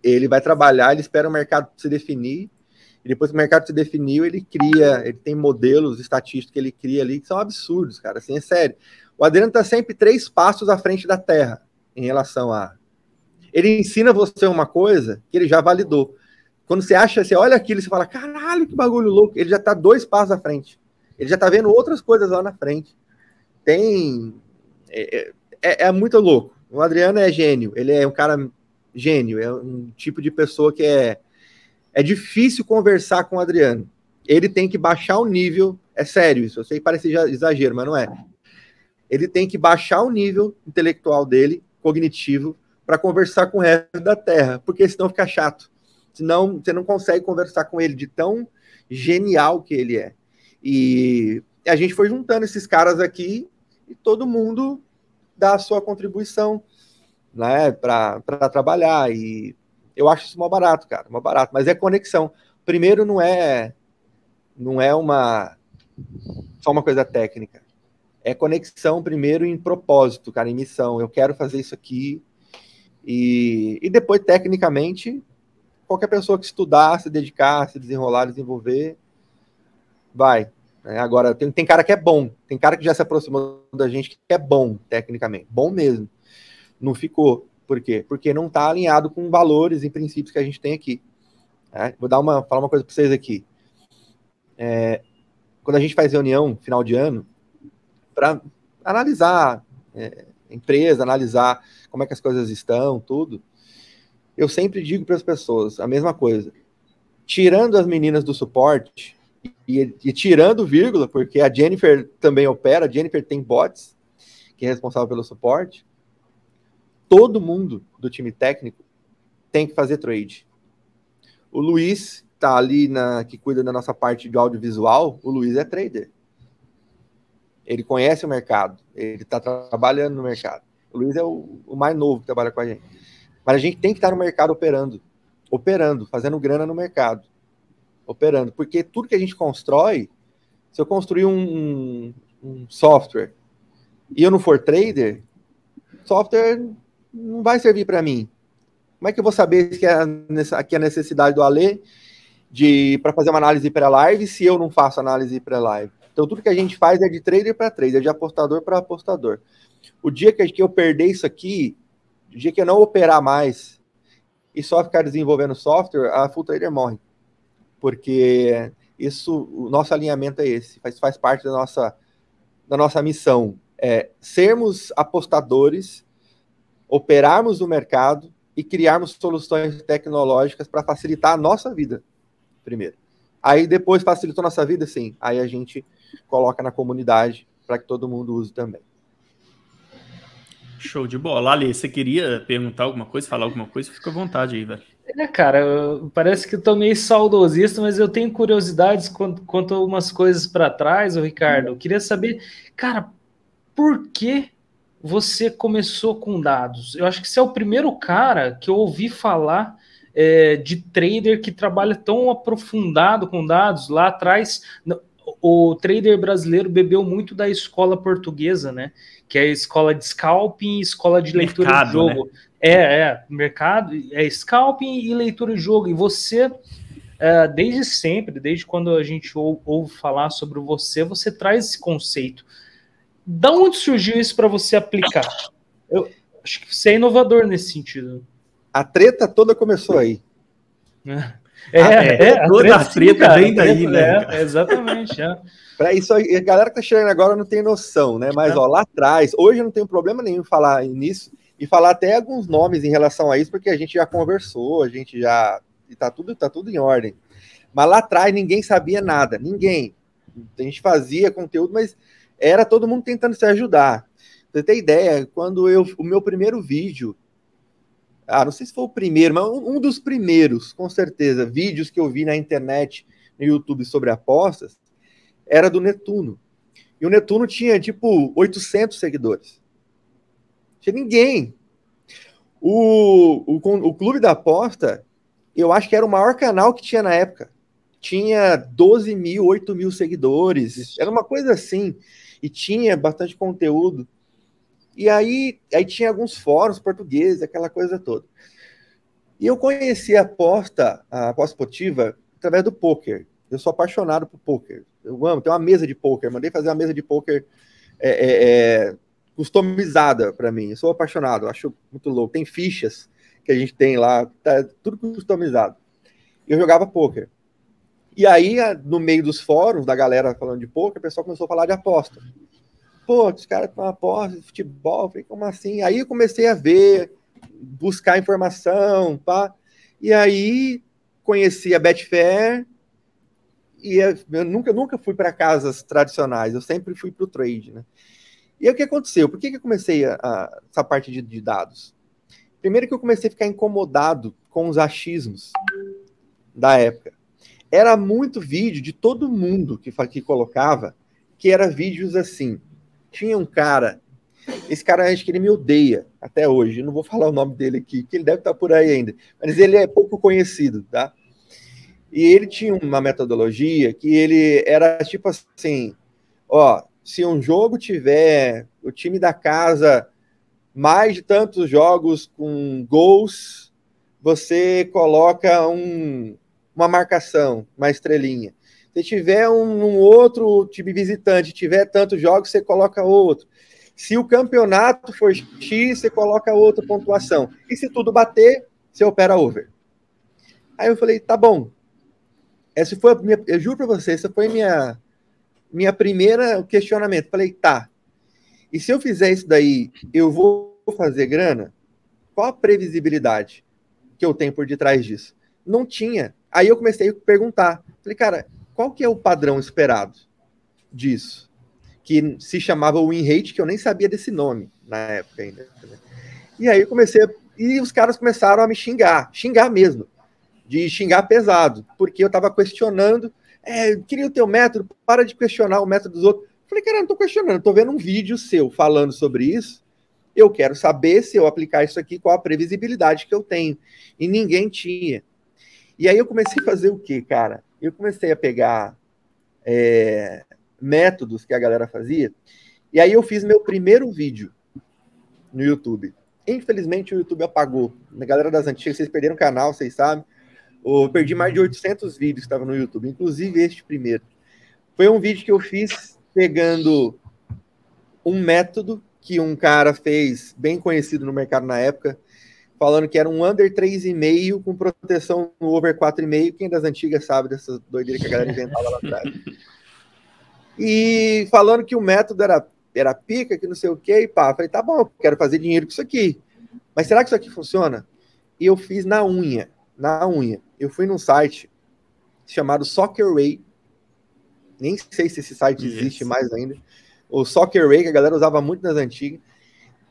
ele vai trabalhar, ele espera o mercado se definir, e depois que o mercado se definiu, ele tem modelos estatísticos que ele cria ali que são absurdos, cara, assim, é sério. O Adriano está sempre 3 passos à frente da Terra em relação a... Ele ensina você uma coisa que ele já validou. Quando você olha aquilo e você fala, caralho, que bagulho louco, ele já está 2 passos à frente. Ele já está vendo outras coisas lá na frente. É muito louco. O Adriano é gênio, ele é um cara gênio, é um tipo de pessoa que é difícil conversar com o Adriano. Ele tem que baixar o nível, é sério isso, eu sei que parece exagero, mas não é. Ele tem que baixar o nível intelectual dele, cognitivo, para conversar com o resto da Terra, porque senão fica chato. Senão você não consegue conversar com ele de tão genial que ele é. E a gente foi juntando esses caras aqui e todo mundo dá a sua contribuição, né, para trabalhar. E eu acho isso mó barato, cara, mó barato. Mas é conexão. Primeiro, não é só uma coisa técnica. É conexão primeiro em propósito, cara, em missão. Eu quero fazer isso aqui. E depois, tecnicamente, qualquer pessoa que estudar, se dedicar, se desenrolar, desenvolver, vai. Agora, tem cara que é bom. Tem cara que já se aproximou da gente que é bom, tecnicamente. Bom mesmo. Não ficou. Por quê? Porque não está alinhado com valores e princípios que a gente tem aqui. Vou falar uma coisa para vocês aqui. Quando a gente faz reunião, final de ano, para analisar empresa, analisar como é que as coisas estão, tudo, eu sempre digo para as pessoas a mesma coisa. Tirando as meninas do suporte e tirando vírgula, porque a Jennifer também opera, a Jennifer tem bots, que é responsável pelo suporte, todo mundo do time técnico tem que fazer trade. O Luiz tá ali que cuida da nossa parte de audiovisual, o Luiz é trader. Ele conhece o mercado, ele está trabalhando no mercado. O Luiz é o mais novo que trabalha com a gente. Mas a gente tem que estar no mercado operando, fazendo grana no mercado. Operando, porque tudo que a gente constrói, se eu construir um software e eu não for trader, software não vai servir para mim. Como é que eu vou saber que aqui é a necessidade do Alê para fazer uma análise pré-live se eu não faço análise pré-live? Então, tudo que a gente faz é de trader para trader, de apostador para apostador. O dia que eu perder isso aqui, o dia que eu não operar mais e só ficar desenvolvendo software, a Full Trader morre. Porque o nosso alinhamento é esse, faz parte da nossa missão. Sermos apostadores, operarmos no mercado e criarmos soluções tecnológicas para facilitar a nossa vida, primeiro. Aí depois facilitou a nossa vida, sim. Aí a gente coloca na comunidade para que todo mundo use também. Show de bola. Ali, você queria perguntar alguma coisa, falar alguma coisa? Fica à vontade aí, velho. Cara, parece que eu tô meio saudosista, mas eu tenho curiosidades quanto a umas coisas para trás, Ricardo. Eu queria saber, cara, por que você começou com dados? Eu acho que você é o primeiro cara que eu ouvi falar de trader que trabalha tão aprofundado com dados. Lá atrás, o trader brasileiro bebeu muito da escola portuguesa, né? Que é a escola de scalping e escola de leitura mercado, de jogo. Né? Mercado, scalping e leitura de jogo. E você, desde sempre, desde quando a gente ouve falar sobre você traz esse conceito. Da onde surgiu isso para você aplicar? Eu acho que você é inovador nesse sentido. A treta toda começou aí. Toda a treta vem daí, né? Exatamente. Para isso, a galera que tá chegando agora não tem noção, né? Mas lá atrás, hoje eu não tenho problema nenhum em falar nisso e falar até alguns nomes em relação a isso, porque a gente já conversou, a gente já... Tá tudo em ordem. Mas lá atrás ninguém sabia nada, ninguém. A gente fazia conteúdo, mas era todo mundo tentando se ajudar. Pra você ter ideia, quando o meu primeiro vídeo, não sei se foi o primeiro, mas um dos primeiros, com certeza, vídeos que eu vi na internet, no YouTube sobre apostas, era do Netuno. E o Netuno tinha, 800 seguidores. Não tinha ninguém. O Clube da Aposta eu acho que era o maior canal que tinha na época. Tinha 12 mil, 8 mil seguidores. Era uma coisa assim. E tinha bastante conteúdo. E aí tinha alguns fóruns portugueses, aquela coisa toda. E eu conheci a aposta esportiva, através do poker. Eu sou apaixonado por poker. Eu amo, tem uma mesa de poker. Mandei fazer uma mesa de poker customizada para mim. Eu sou apaixonado, acho muito louco. Tem fichas que a gente tem lá, tá tudo customizado. Eu jogava poker. E aí, no meio dos fóruns, da galera falando de poker, o pessoal começou a falar de aposta. Pô, os caras estão aposta de futebol, eu falei, como assim? Aí eu comecei a ver, buscar informação, pá. E aí conheci a Betfair, e eu nunca fui para casas tradicionais, eu sempre fui para o trade, né? E aí o que aconteceu? Por que eu comecei essa parte de dados? Primeiro que eu comecei a ficar incomodado com os achismos da época. Era muito vídeo de todo mundo que colocava, que era vídeos assim. Tinha um cara, esse cara acho que ele me odeia até hoje, eu não vou falar o nome dele aqui, que ele deve estar por aí ainda, mas ele é pouco conhecido, tá? E ele tinha uma metodologia que ele era tipo assim, ó, se um jogo tiver o time da casa mais de tantos jogos com gols, você coloca uma marcação, uma estrelinha. Se tiver um outro time visitante, tiver tantos jogos, você coloca outro. Se o campeonato for X, você coloca outra pontuação. E se tudo bater, você opera over. Aí eu falei, tá bom. Essa foi eu juro para você, essa foi minha primeira questionamento. Falei, tá. E se eu fizer isso daí, eu vou fazer grana? Qual a previsibilidade que eu tenho por detrás disso? Não tinha. Aí eu comecei a perguntar. Falei, cara, qual que é o padrão esperado disso? Que se chamava win rate, que eu nem sabia desse nome na época ainda. E aí eu comecei e os caras começaram a me xingar mesmo, de xingar pesado, porque eu estava questionando, queria o teu método, para de questionar o método dos outros. Falei, cara, eu não estou questionando, estou vendo um vídeo seu falando sobre isso, eu quero saber se eu aplicar isso aqui, qual a previsibilidade que eu tenho. E ninguém tinha. E aí eu comecei a fazer o quê, cara? Eu comecei a pegar métodos que a galera fazia, e aí eu fiz meu primeiro vídeo no YouTube. Infelizmente o YouTube apagou. A galera das antigas, vocês perderam o canal, vocês sabem. Eu perdi mais de 800 vídeos que estavam no YouTube, inclusive este primeiro. Foi um vídeo que eu fiz pegando um método que um cara fez, bem conhecido no mercado na época, falando que era um under 3,5 com proteção no over 4,5. Quem das antigas sabe dessa doideira que a galera inventava lá atrás. E falando que o método era pica, que não sei o que, e pá. Falei, tá bom, eu quero fazer dinheiro com isso aqui. Mas será que isso aqui funciona? E eu fiz na unha. Eu fui num site chamado Soccerway. Nem sei se esse site existe mais ainda. O Soccerway, que a galera usava muito nas antigas.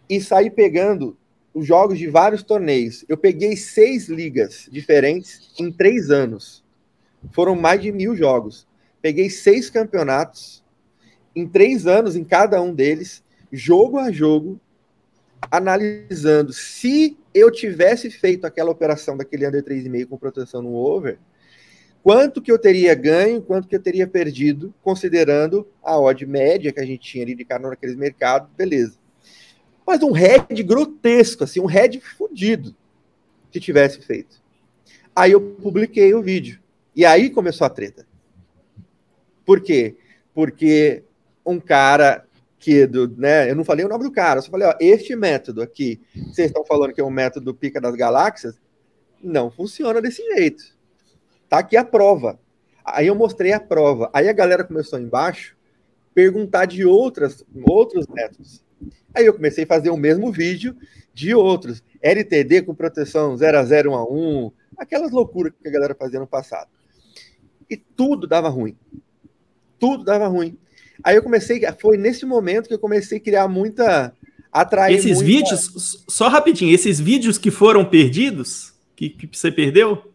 E saí pegando os jogos de vários torneios. Eu peguei 6 ligas diferentes em 3 anos. Foram mais de 1.000 jogos. Peguei 6 campeonatos em 3 anos em cada um deles, jogo a jogo, analisando se eu tivesse feito aquela operação daquele under 3,5 com proteção no over, quanto que eu teria ganho, quanto que eu teria perdido, considerando a odd média que a gente tinha ali de cada um naqueles mercados, beleza. Mas um head grotesco, assim, um head fodido, que tivesse feito. Aí eu publiquei o vídeo. E aí começou a treta. Por quê? Porque um cara que, eu não falei o nome do cara, eu só falei, ó, este método aqui, vocês estão falando que é um método pica das galáxias, não funciona desse jeito. Tá aqui a prova. Aí eu mostrei a prova. Aí a galera começou embaixo perguntar de outros métodos. Aí eu comecei a fazer o mesmo vídeo de outros. LTD com proteção 0-0, 1-1, aquelas loucuras que a galera fazia no passado. E tudo dava ruim. Aí eu foi nesse momento que eu comecei a criar Esses vídeos, só rapidinho, esses vídeos que foram perdidos, que você perdeu?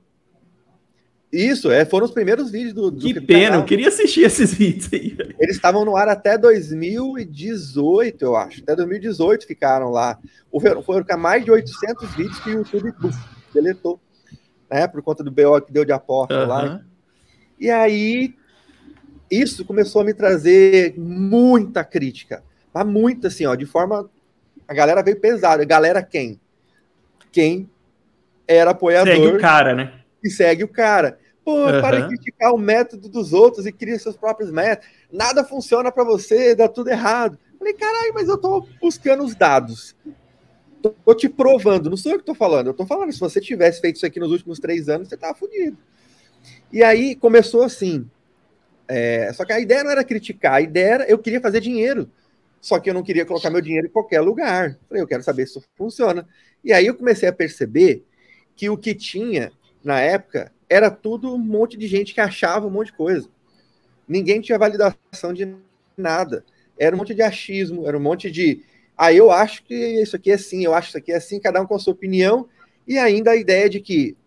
Isso, foram os primeiros vídeos do Que pena, eu queria assistir esses vídeos aí. Eles estavam no ar até 2018, eu acho. Até 2018 ficaram lá. Foram mais de 800 vídeos que o YouTube deletou. né? Por conta do BO que deu de aposta lá. E aí, isso começou a me trazer muita crítica. Mas muita, assim, ó, de forma... A galera veio pesada. Galera quem? Quem era apoiador... Segue o cara, né? E segue o cara. Pô, para de criticar o método dos outros e cria seus próprios métodos. Nada funciona para você, dá tudo errado. Falei, caralho, mas eu tô buscando os dados. Tô te provando. Não sou eu que tô falando. Eu tô falando, se você tivesse feito isso aqui nos últimos 3 anos, você tava fodido. E aí começou assim... Só que a ideia não era criticar, a ideia era eu queria fazer dinheiro. Só que eu não queria colocar meu dinheiro em qualquer lugar. Falei, eu quero saber se isso funciona. E aí eu comecei a perceber que o que tinha na época era tudo um monte de gente que achava um monte de coisa. Ninguém tinha validação de nada. Era um monte de achismo, era um monte de... eu acho que isso aqui é assim, eu acho que isso aqui é assim, cada um com a sua opinião. E ainda a ideia de que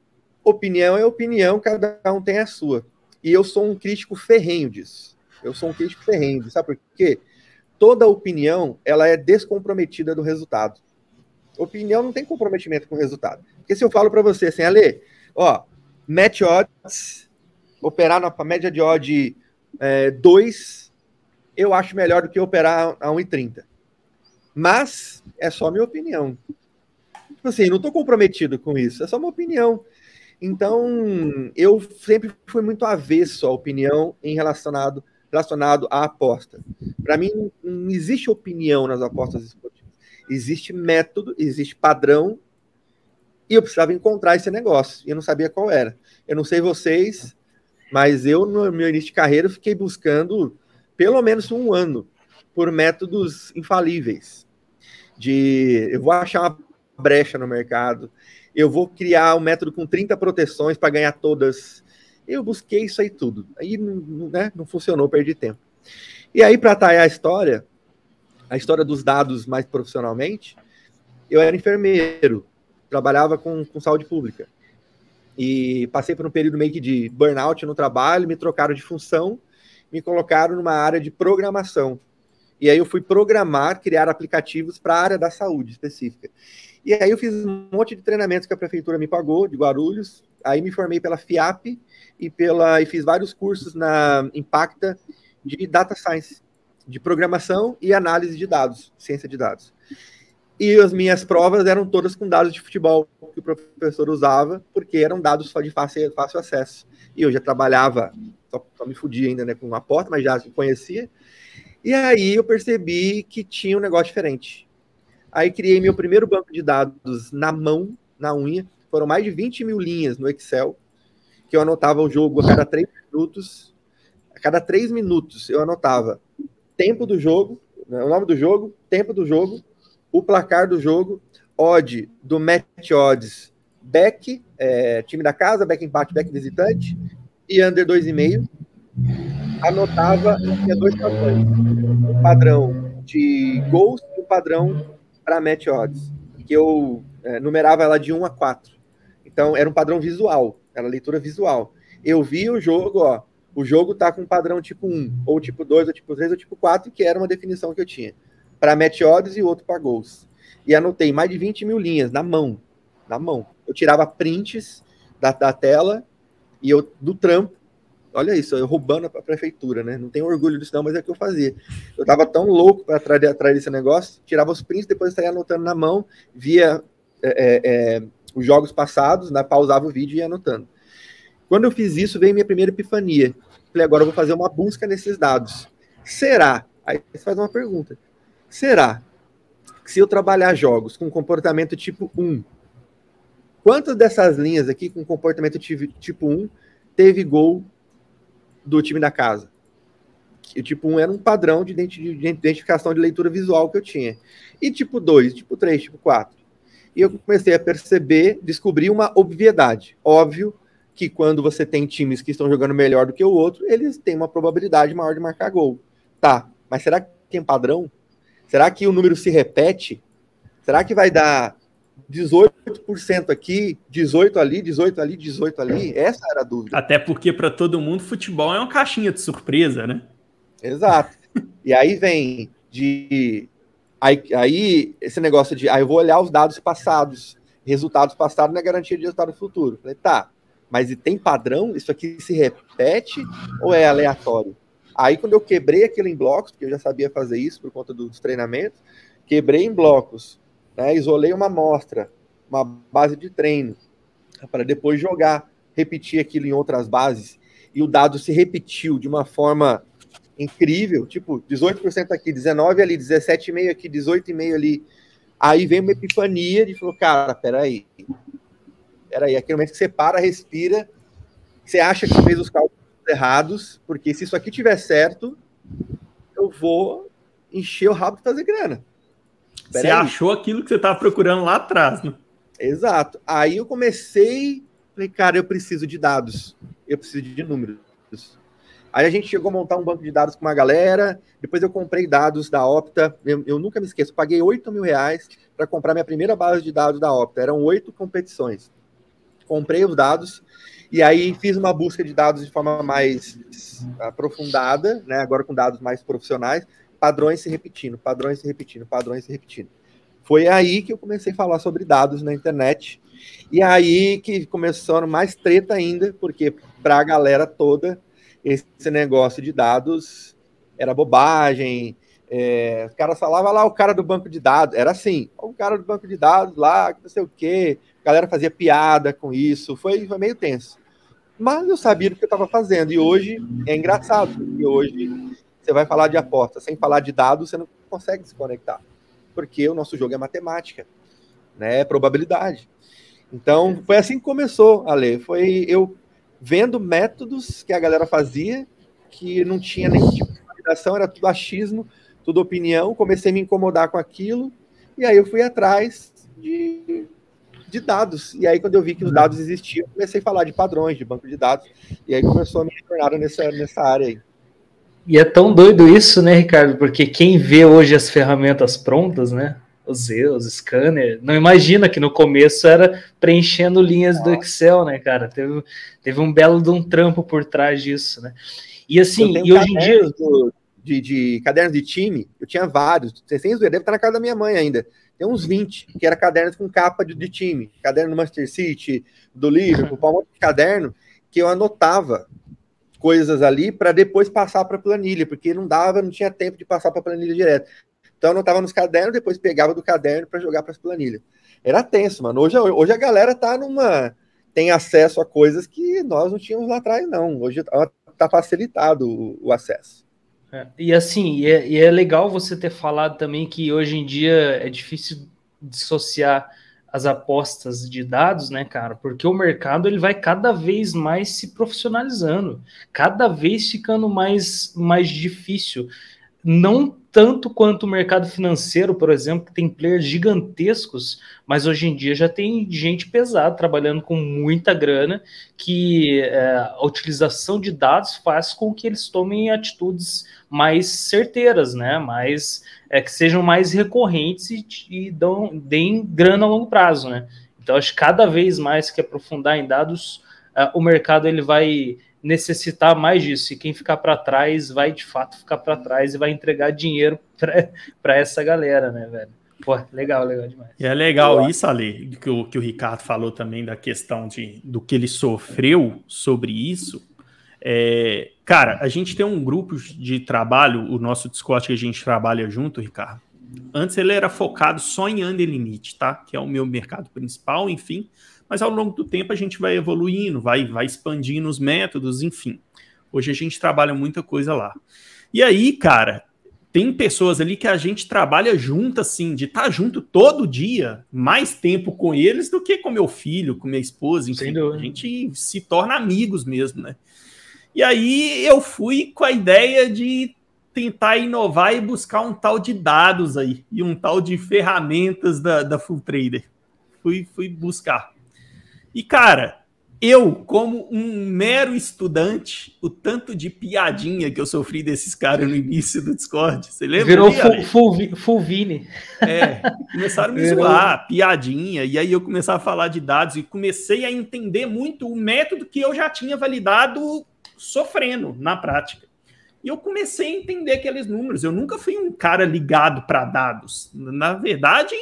opinião é opinião, cada um tem a sua. E eu sou um crítico ferrenho disso. Sabe por quê? Toda opinião, ela é descomprometida do resultado. Opinião não tem comprometimento com o resultado. Porque se eu falo para você assim, Ale, match odds, operar na média de odd 2, eu acho melhor do que operar a 1,30. Mas é só minha opinião. Tipo assim, não estou comprometido com isso, é só uma opinião. Então, eu sempre fui muito avesso à opinião relacionado à aposta. Para mim, não existe opinião nas apostas esportivas. Existe método, existe padrão, e eu precisava encontrar esse negócio, e eu não sabia qual era. Eu não sei vocês, mas eu, no meu início de carreira, fiquei buscando pelo menos 1 ano por métodos infalíveis. Eu vou achar uma brecha no mercado, eu vou criar um método com 30 proteções para ganhar todas. Eu busquei isso aí tudo. Aí não funcionou, perdi tempo. E aí, para atalhar a história dos dados mais profissionalmente, eu era enfermeiro, trabalhava com saúde pública. E passei por um período meio que de burnout no trabalho, me trocaram de função, me colocaram numa área de programação. E aí eu fui criar aplicativos para a área da saúde específica. E aí eu fiz um monte de treinamentos que a prefeitura me pagou, de Guarulhos. Aí me formei pela FIAP e fiz vários cursos na Impacta de Data Science, de programação e análise de dados, ciência de dados. E as minhas provas eram todas com dados de futebol que o professor usava, porque eram dados só de fácil acesso. E eu já trabalhava, só me fudia ainda, né, com uma porta, mas já conhecia. E aí eu percebi que tinha um negócio diferente. Aí criei meu primeiro banco de dados na mão, na unha. Foram mais de 20 mil linhas no Excel, que eu anotava o jogo a cada 3 minutos. A cada 3 minutos eu anotava tempo do jogo, o nome do jogo, tempo do jogo, o placar do jogo, odd do match odds, back, time da casa, back empate, back visitante, e under 2,5. Anotava, tinha 2 padrões. O padrão de gols e o padrão para match odds, que eu numerava ela de 1 a 4. Então, era um padrão visual, era leitura visual. Eu via o jogo, o jogo tá com padrão tipo 1, ou tipo 2, ou tipo 3, ou tipo 4, que era uma definição que eu tinha. Para match odds e outro para gols. E anotei mais de 20 mil linhas na mão. Eu tirava prints da tela e do trampo. Olha isso, eu roubando a prefeitura, né? Não tenho orgulho disso não, mas é o que eu fazia. Eu tava tão louco para atrás desse negócio, tirava os prints, depois saía anotando na mão, via os jogos passados, né? Pausava o vídeo e ia anotando. Quando eu fiz isso, veio minha primeira epifania. Falei, agora eu vou fazer uma busca nesses dados. Será? Aí você faz uma pergunta. Será que se eu trabalhar jogos com comportamento tipo 1, quantas dessas linhas aqui com comportamento tipo 1 teve gol do time da casa? E tipo 1 era um padrão de identificação de leitura visual que eu tinha. E tipo 2, tipo 3, tipo 4. E eu comecei a perceber, descobri uma obviedade. Óbvio que quando você tem times que estão jogando melhor do que o outro, eles têm uma probabilidade maior de marcar gol. Tá, mas será que tem padrão? Será que o número se repete? Será que vai dar 18% aqui, 18 ali, 18 ali, 18 ali? Essa era a dúvida. Até porque para todo mundo futebol é uma caixinha de surpresa, né? Exato. E aí vem aí esse negócio de eu vou olhar os dados passados. resultados passados não é garantia de resultado futuro. Falei, tá, mas e tem padrão? Isso aqui se repete ou é aleatório? Aí, quando eu quebrei aquilo em blocos, porque eu já sabia fazer isso por conta dos treinamentos, quebrei em blocos, né, isolei uma amostra, uma base de treino, para depois jogar, repetir aquilo em outras bases, e o dado se repetiu de uma forma incrível, tipo, 18% aqui, 19% ali, 17,5% aqui, 18,5% ali. Aí vem uma epifania de falou, cara, peraí, aquele momento que você para, respira, você acha que fez os cálculos errados, porque se isso aqui tiver certo, eu vou encher o rabo de fazer grana. Você achou aquilo que você estava procurando lá atrás, né? Exato. Aí eu comecei, falei, cara, eu preciso de dados, eu preciso de números. Aí a gente chegou a montar um banco de dados com uma galera, depois eu comprei dados da Opta, eu nunca me esqueço, paguei R$8.000 para comprar minha primeira base de dados da Opta, eram 8 competições. Comprei os dados, e aí fiz uma busca de dados de forma mais aprofundada, né, agora com dados mais profissionais, padrões se repetindo, padrões se repetindo, padrões se repetindo. Foi aí que eu comecei a falar sobre dados na internet, e aí que começou mais treta ainda, porque para a galera toda, esse negócio de dados era bobagem, os caras falavam lá, o cara do banco de dados, era assim, o cara do banco de dados lá, não sei o quê, a galera fazia piada com isso, foi meio tenso. Mas eu sabia do que eu estava fazendo, e hoje é engraçado, porque hoje você vai falar de aposta, sem falar de dados, você não consegue se conectar, porque o nosso jogo é matemática, né, é probabilidade. Então, foi assim que começou, Ale, foi eu vendo métodos que a galera fazia, que não tinha nenhum tipo de validação, era tudo achismo, tudo opinião, comecei a me incomodar com aquilo, e aí eu fui atrás de dados, e aí quando eu vi que os dados existiam, comecei a falar de padrões, de banco de dados, e aí começou a minha jornada nessa área aí. E é tão doido isso, né, Ricardo, porque quem vê hoje as ferramentas prontas, né, os scanner, não imagina que no começo era preenchendo linhas do Excel, né, cara? Teve um belo de um trampo por trás disso, né? E assim, e hoje em dia... De cadernos de time, eu tinha vários, sem zoeira, deve estar na casa da minha mãe ainda. Tem uns 20, que era cadernos com capa de time, caderno do Manchester City, do Liverpool, um monte de caderno, que eu anotava coisas ali para depois passar para a planilha, porque não tinha tempo de passar para a planilha direto. Então eu anotava nos cadernos, depois pegava do caderno para jogar para as planilhas. Era tenso, mano. Hoje a galera tem acesso a coisas que nós não tínhamos lá atrás, não. Hoje está facilitado o acesso. E assim, e é legal você ter falado também que hoje em dia é difícil dissociar as apostas de dados, né, cara? Porque o mercado ele vai cada vez mais se profissionalizando, cada vez ficando mais difícil. Não tanto quanto o mercado financeiro, por exemplo, que tem players gigantescos, mas hoje em dia já tem gente pesada trabalhando com muita grana, que a utilização de dados faz com que eles tomem atitudes mais certeiras, né? Que sejam mais recorrentes e deem grana a longo prazo, né? Então, acho que cada vez mais que aprofundar em dados, o mercado ele vai necessitar mais disso, e quem ficar para trás vai de fato ficar para trás e vai entregar dinheiro para essa galera, né, velho? Pô, legal demais. E é legal isso, Ale, que o Ricardo falou também da questão do que ele sofreu sobre isso. Cara, a gente tem um grupo de trabalho, o nosso Discord que a gente trabalha junto, Ricardo. Antes ele era focado só em under limit, tá? Que é o meu mercado principal, enfim. Mas ao longo do tempo a gente vai evoluindo, vai expandindo os métodos, enfim. Hoje a gente trabalha muita coisa lá. E aí, cara, tem pessoas ali que a gente trabalha junto, assim, de estar junto todo dia, mais tempo com eles do que com meu filho, com minha esposa, enfim. A gente se torna amigos mesmo, né? E aí eu fui com a ideia de tentar inovar e buscar um tal de dados aí, e um tal de ferramentas da Full Trader. Fui buscar. E, cara, eu, como um mero estudante, o tanto de piadinha que eu sofri desses caras no início do Discord, você lembra? Virou full Vini. Começaram a me zoar, piadinha, e aí eu comecei a falar de dados e comecei a entender muito o método que eu já tinha validado sofrendo na prática. E eu comecei a entender aqueles números. Eu nunca fui um cara ligado para dados. Na verdade,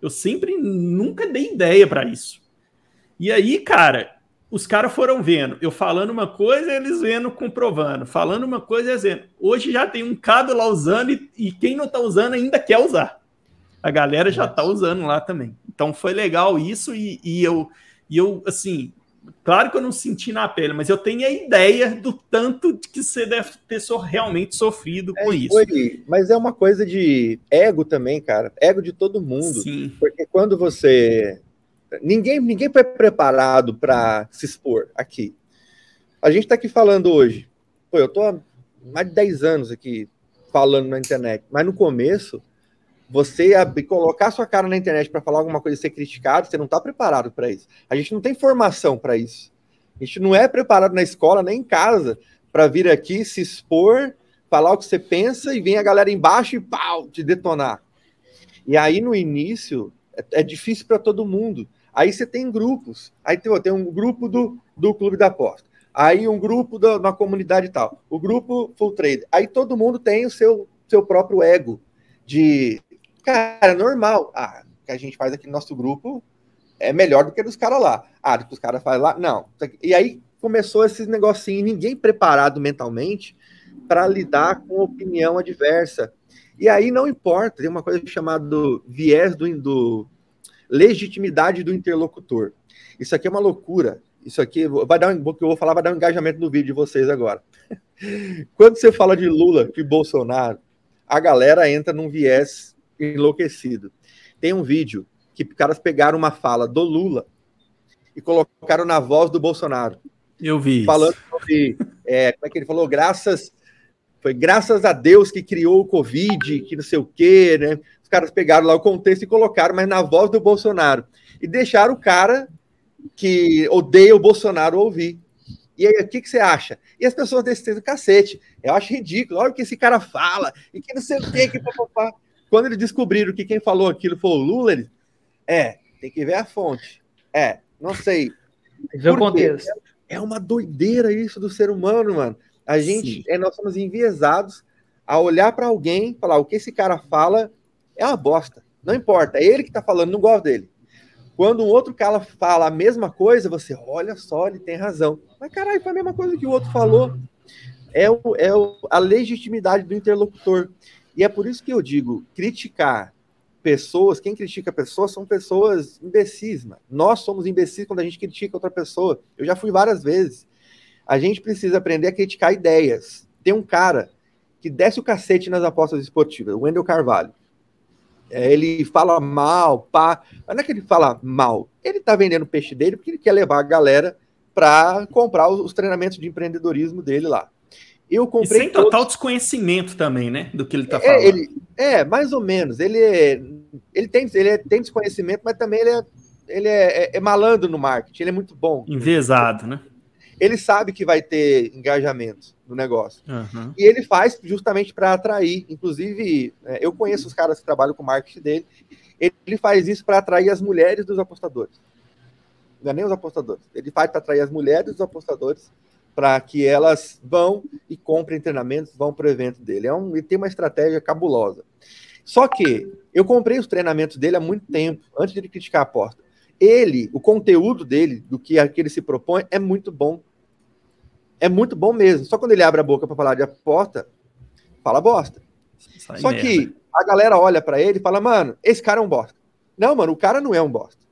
Eu sempre, nunca dei ideia para isso. E aí, cara, os caras foram vendo, eu falando uma coisa, eles vendo, comprovando, falando uma coisa, eles vendo. Hoje já tem um cado lá usando e quem não tá usando ainda quer usar. A galera já tá usando lá também. Então foi legal isso e eu, assim, claro que eu não senti na pele, mas eu tenho a ideia do tanto que você deve ter realmente sofrido com isso. Mas é uma coisa de ego também, cara. Ego de todo mundo. Sim. Porque quando você... Ninguém foi preparado para se expor aqui. A gente tá aqui falando hoje. Pô, eu tô há mais de 10 anos aqui falando na internet. Mas no começo, você colocar sua cara na internet para falar alguma coisa e ser criticado, você não tá preparado para isso. A gente não tem formação para isso. A gente não é preparado na escola, nem em casa, para vir aqui, se expor, falar o que você pensa e vem a galera embaixo e pau, te detonar. E aí, no início, é difícil para todo mundo. Aí você tem grupos. Aí tem um grupo do Clube da Aposta. Aí um grupo da comunidade e tal. O grupo Full Trade. Aí todo mundo tem o seu próprio ego. De, cara, normal. Ah, o que a gente faz aqui no nosso grupo é melhor do que dos caras lá. Ah, do que os caras fazem lá? Não. E aí começou esses negocinhos. Ninguém preparado mentalmente para lidar com opinião adversa. E aí não importa. Tem uma coisa chamada viés do legitimidade do interlocutor. Isso aqui é uma loucura. Isso aqui vai dar o que eu vou falar vai dar um engajamento no vídeo de vocês agora. Quando você fala de Lula e Bolsonaro, a galera entra num viés enlouquecido. Tem um vídeo que os caras pegaram uma fala do Lula e colocaram na voz do Bolsonaro. Eu vi. Falando sobre, como é que ele falou? Foi graças a Deus que criou o Covid, que não sei o quê, né? Os caras pegaram lá o contexto e colocaram, mas na voz do Bolsonaro. E deixaram o cara que odeia o Bolsonaro ouvir. E aí, o que você acha? E as pessoas descendo cacete. Eu acho ridículo. Olha o que esse cara fala. E que não sei o quê. Quando eles descobriram que quem falou aquilo foi o Lula, eles... tem que ver a fonte. Não sei. Tem que ver o contexto. É uma doideira isso do ser humano, mano. A gente, nós somos enviesados a olhar para alguém e falar o que esse cara fala é uma bosta. Não importa, é ele que tá falando, não gosto dele. Quando um outro cara fala a mesma coisa, você olha só, ele tem razão. Mas caralho, foi a mesma coisa que o outro falou. A legitimidade do interlocutor. E é por isso que eu digo, criticar pessoas, quem critica pessoas são pessoas imbecis, mano. Nós somos imbecis quando a gente critica outra pessoa. Eu já fui várias vezes. A gente precisa aprender a criticar ideias. Tem um cara que desce o cacete nas apostas esportivas, o Wendel Carvalho. Ele fala mal, pá. Mas não é que ele fala mal. Ele tá vendendo o peixe dele porque ele quer levar a galera para comprar os treinamentos de empreendedorismo dele lá. Eu comprei. E sem total desconhecimento também, né? Do que ele tá falando. Mais ou menos. Ele tem desconhecimento, mas também ele é malandro no marketing. Ele é muito bom. Enviesado, né? Ele sabe que vai ter engajamento no negócio. Uhum. E ele faz justamente para atrair. Inclusive, eu conheço os caras que trabalham com o marketing dele. Ele faz isso para atrair as mulheres dos apostadores. Não é nem os apostadores. Ele faz para atrair as mulheres dos apostadores para que elas vão e comprem treinamentos, vão para o evento dele. Ele tem uma estratégia cabulosa. Só que eu comprei os treinamentos dele há muito tempo, antes de ele criticar a aposta. O conteúdo dele, do que ele se propõe, é muito bom. É muito bom mesmo. Só quando ele abre a boca para falar de aposta, fala bosta. Só que a galera olha para ele e fala, mano, esse cara é um bosta. Não, mano, o cara não é um bosta.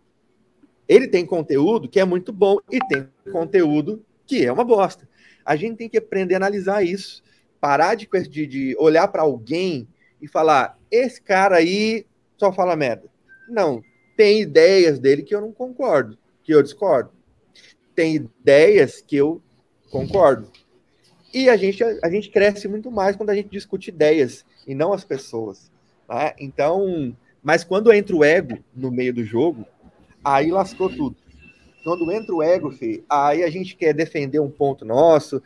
Ele tem conteúdo que é muito bom e tem conteúdo que é uma bosta. A gente tem que aprender a analisar isso. Parar de olhar para alguém e falar, esse cara aí só fala merda. Não. Tem ideias dele que eu não concordo, que eu discordo. Tem ideias que eu concordo. E a gente cresce muito mais quando a gente discute ideias e não as pessoas. Tá? Então, mas quando entra o ego no meio do jogo, aí lascou tudo. Quando entra o ego, filho, aí a gente quer defender um ponto nosso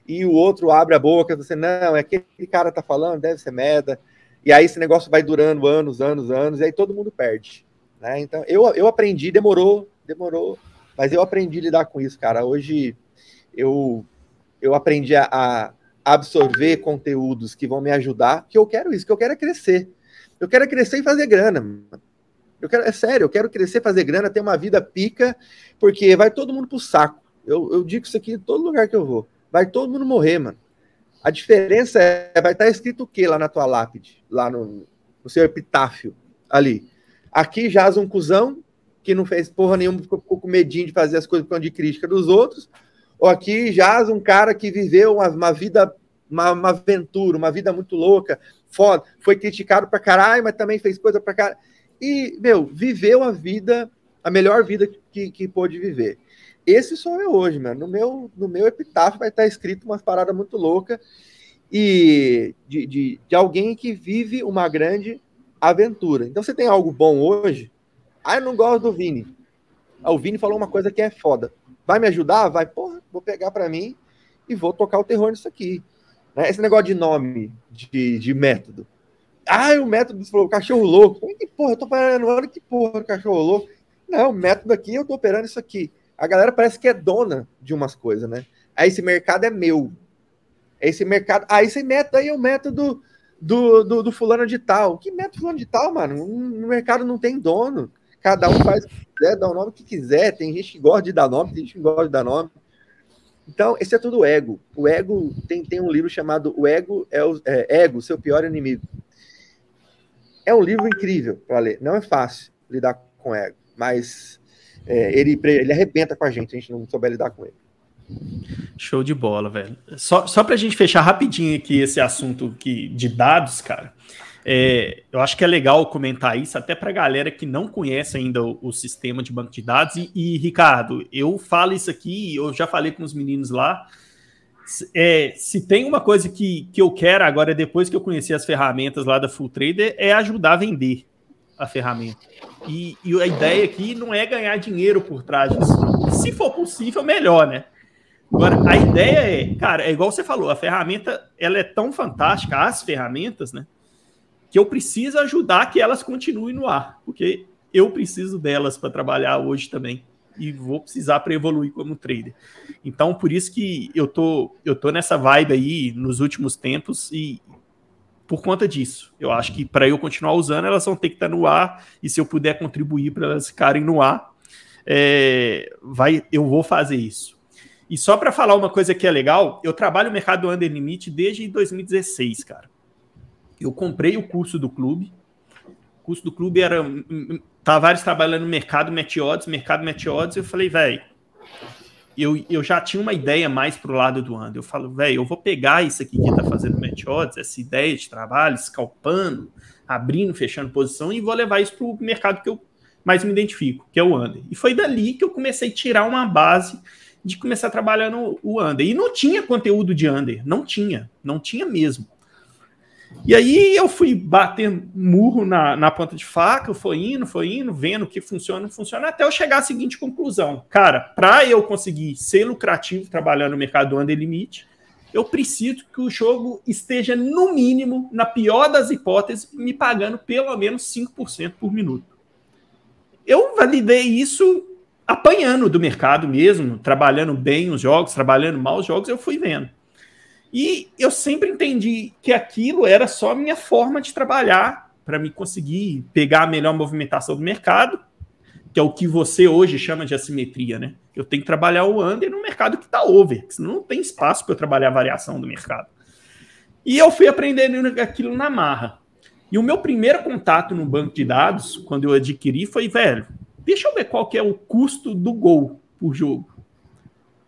e o outro abre a boca e você, não, é aquele cara tá falando, deve ser merda. E aí esse negócio vai durando anos, e aí todo mundo perde. Né? Então, eu aprendi, demorou, mas eu aprendi a lidar com isso, cara. Hoje eu aprendi a absorver conteúdos que vão me ajudar, que eu quero isso, que eu quero é crescer. Eu quero é crescer e fazer grana. É sério, eu quero crescer, fazer grana, ter uma vida pica, porque vai todo mundo pro saco. Eu digo isso aqui em todo lugar que eu vou. Vai todo mundo morrer, mano. A diferença vai estar escrito o quê lá na tua lápide? Lá no seu epitáfio, ali. Aqui jaz um cuzão que não fez porra nenhuma, ficou com medinho de fazer as coisas por causa de crítica dos outros, ou aqui jaz um cara que viveu uma vida, uma aventura, uma vida muito louca, foda, foi criticado pra caralho, mas também fez coisa pra caralho. E, viveu a vida, a melhor vida que pôde viver. Esse sou eu hoje, mano. No meu epitáfio vai estar escrito umas paradas muito loucas e de alguém que vive uma grande aventura. Então, você tem algo bom hoje? Eu não gosto do Vini. O Vini falou uma coisa que é foda. Vai me ajudar? Vai. Porra, vou pegar pra mim e vou tocar o terror nisso aqui. Esse negócio de nome, de método. O método falou cachorro louco. Que porra, eu tô operando que porra do cachorro louco. Não, o método aqui, eu tô operando isso aqui. A galera parece que é dona de umas coisas, né? Esse mercado é meu. Esse mercado... esse método aí é o método do fulano de tal. Que método fulano de tal, mano? No mercado não tem dono. Cada um faz o que quiser, dá o nome que quiser. Tem gente que gosta de dar nome, tem gente que gosta de dar nome. Então, esse é tudo ego. O ego tem um livro chamado O Ego Ego, Seu Pior Inimigo. É um livro incrível para ler. Não é fácil lidar com ego, mas ele arrebenta com a gente não souber lidar com ele. Show de bola, velho. Só para a gente fechar rapidinho aqui esse assunto de dados, cara, eu acho que é legal comentar isso até para a galera que não conhece ainda o sistema de banco de dados. E, Ricardo, eu falo isso aqui, eu já falei com os meninos lá, se tem uma coisa que eu quero agora, depois que eu conheci as ferramentas lá da Full Trader, é ajudar a vender a ferramenta. E a ideia aqui não é ganhar dinheiro por trás disso. Se for possível, melhor, né? Agora, a ideia cara, é igual você falou, a ferramenta, ela é tão fantástica, as ferramentas, né, que eu preciso ajudar que elas continuem no ar, porque eu preciso delas para trabalhar hoje também, e vou precisar para evoluir como trader. Então, por isso que eu tô nessa vibe aí nos últimos tempos, e por conta disso, eu acho que para eu continuar usando, elas vão ter que estar no ar, e se eu puder contribuir para elas ficarem no ar, eu vou fazer isso. E só para falar uma coisa que é legal, eu trabalho no mercado do Under Limit desde 2016, cara. Eu comprei o curso do clube. O curso do clube era... Tavares trabalhando no mercado Match Odds, eu falei, velho, eu já tinha uma ideia mais pro lado do Under. Eu falo, velho, eu vou pegar isso aqui que tá fazendo Match Odds, essa ideia de trabalho, scalpando, abrindo, fechando posição, e vou levar isso pro mercado que eu mais me identifico, que é o Under. E foi dali que eu comecei a tirar uma base de começar a trabalhar no Under. E não tinha conteúdo de Under, não tinha mesmo. E aí eu fui batendo murro na ponta de faca, foi indo, vendo o que funciona, não funciona, até eu chegar à seguinte conclusão. Cara, para eu conseguir ser lucrativo trabalhando no mercado do Under Limit, eu preciso que o jogo esteja, no mínimo, na pior das hipóteses, me pagando pelo menos 5% por minuto. Eu validei isso apanhando do mercado mesmo, trabalhando bem os jogos, trabalhando mal os jogos, eu fui vendo. E eu sempre entendi que aquilo era só a minha forma de trabalhar para me conseguir pegar a melhor movimentação do mercado, que é o que você hoje chama de assimetria, né? Eu tenho que trabalhar o under no mercado que está over, senão não tem espaço para eu trabalhar a variação do mercado. E eu fui aprendendo aquilo na marra. E o meu primeiro contato no banco de dados, quando eu adquiri, foi, velho, deixa eu ver qual que é o custo do gol por jogo.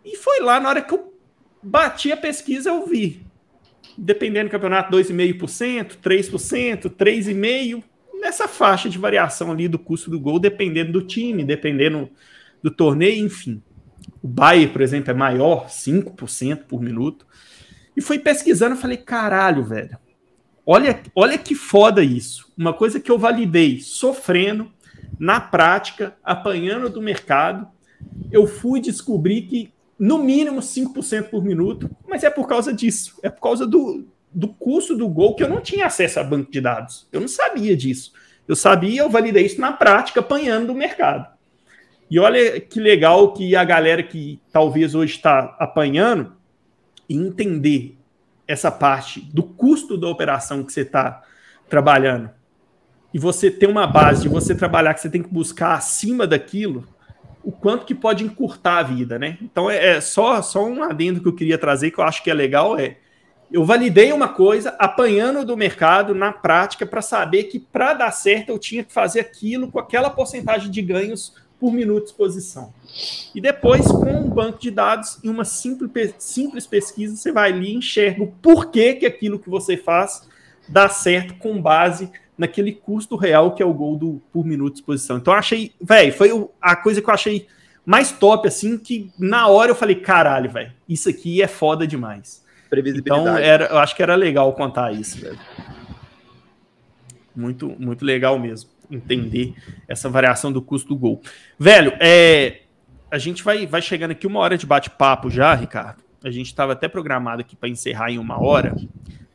E foi lá, na hora que eu bati a pesquisa, eu vi. Dependendo do campeonato, 2,5%, 3%, 3,5%, nessa faixa de variação ali do custo do gol, dependendo do time, dependendo do torneio, enfim. O Bayern, por exemplo, é maior, 5% por minuto. E fui pesquisando, falei, caralho, velho, olha que foda isso. Uma coisa que eu validei sofrendo, na prática, apanhando do mercado, eu fui descobrir que no mínimo 5% por minuto, mas é por causa disso, é por causa do custo do gol, que eu não tinha acesso a banco de dados, eu não sabia disso, eu validei isso na prática, apanhando do mercado. E olha que legal que a galera que talvez hoje está apanhando, entender essa parte do custo da operação que você está trabalhando, e você ter uma base de você trabalhar que você tem que buscar acima daquilo, o quanto que pode encurtar a vida, né? Então, só um adendo que eu queria trazer, que eu acho que é legal, eu validei uma coisa apanhando do mercado na prática para saber que para dar certo eu tinha que fazer aquilo com aquela porcentagem de ganhos por minuto de exposição. E depois, com um banco de dados e uma simples pesquisa, você vai ali e enxerga o porquê que aquilo que você faz dá certo com base naquele custo real que é o gol por minuto de exposição. Então, eu achei, velho, foi a coisa que eu achei mais top, assim, que na hora eu falei, caralho, velho, isso aqui é foda demais. Previsibilidade. Então, eu acho que era legal contar isso, velho. Muito, muito legal mesmo entender essa variação do custo do gol. Velho, a gente vai chegando aqui 1 hora de bate-papo já, Ricardo. A gente estava até programado aqui para encerrar em 1 hora,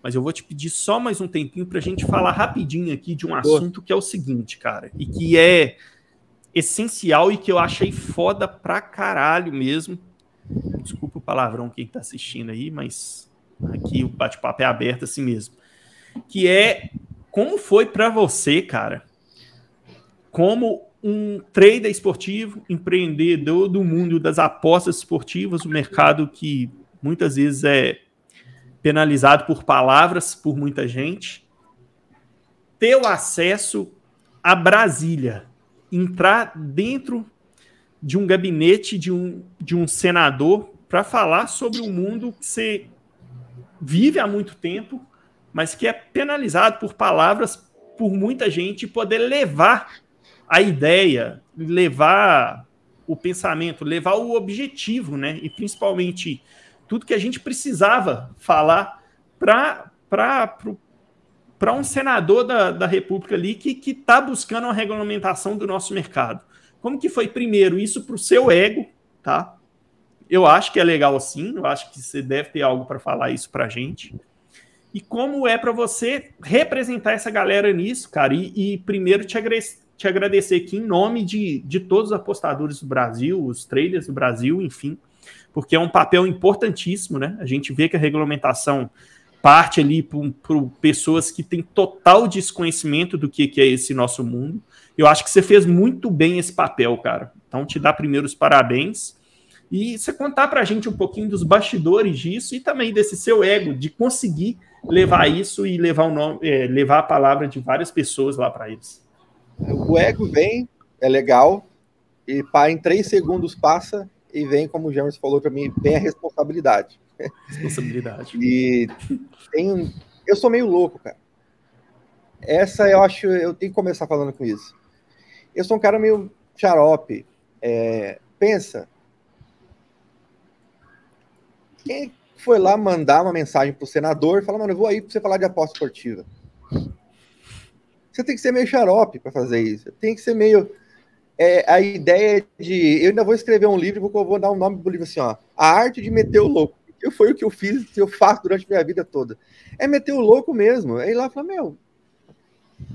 mas eu vou te pedir só mais um tempinho para a gente falar rapidinho aqui de um assunto que é o seguinte, cara, e que é essencial e que eu achei foda pra caralho mesmo. Desculpa o palavrão quem tá assistindo aí, mas aqui o bate-papo é aberto assim mesmo. Que é como foi para você, cara, como um trader esportivo, empreendedor do mundo das apostas esportivas, um mercado que muitas vezes é penalizado por palavras por muita gente, ter o acesso a Brasília, entrar dentro de um gabinete de um senador para falar sobre um mundo que você vive há muito tempo, mas que é penalizado por palavras por muita gente, e poder levar a ideia, levar o pensamento, levar o objetivo, né? E principalmente tudo que a gente precisava falar para um senador da República ali que está buscando uma regulamentação do nosso mercado. Como que foi, primeiro, isso para o seu ego, tá? Eu acho que é legal sim, eu acho que você deve ter algo para falar isso para a gente. E como é para você representar essa galera nisso, cara? E primeiro te agradecer aqui em nome de todos os apostadores do Brasil, os traders do Brasil, enfim, porque é um papel importantíssimo, né? A gente vê que a regulamentação parte ali por pessoas que têm total desconhecimento do que é esse nosso mundo. Eu acho que você fez muito bem esse papel, cara. Então, te dar primeiro os parabéns. E você contar pra gente um pouquinho dos bastidores disso e também desse seu ego, de conseguir levar isso e levar a palavra de várias pessoas lá para eles. O ego vem, é legal, e em 3 segundos passa e vem, como o James falou para mim, vem a responsabilidade. Responsabilidade. E eu sou meio louco, cara. Essa eu acho, eu tenho que começar falando com isso. Eu sou um cara meio xarope. Pensa. Quem foi lá mandar uma mensagem pro senador e falar, mano, eu vou aí pra você falar de aposta esportiva. Você tem que ser meio xarope para fazer isso. Tem que ser meio... a ideia de... Eu ainda vou escrever um livro, vou dar um nome pro livro assim, ó. A arte de meter o louco. Que foi o que eu fiz, que eu faço durante a minha vida toda. É meter o louco mesmo. Aí lá fala,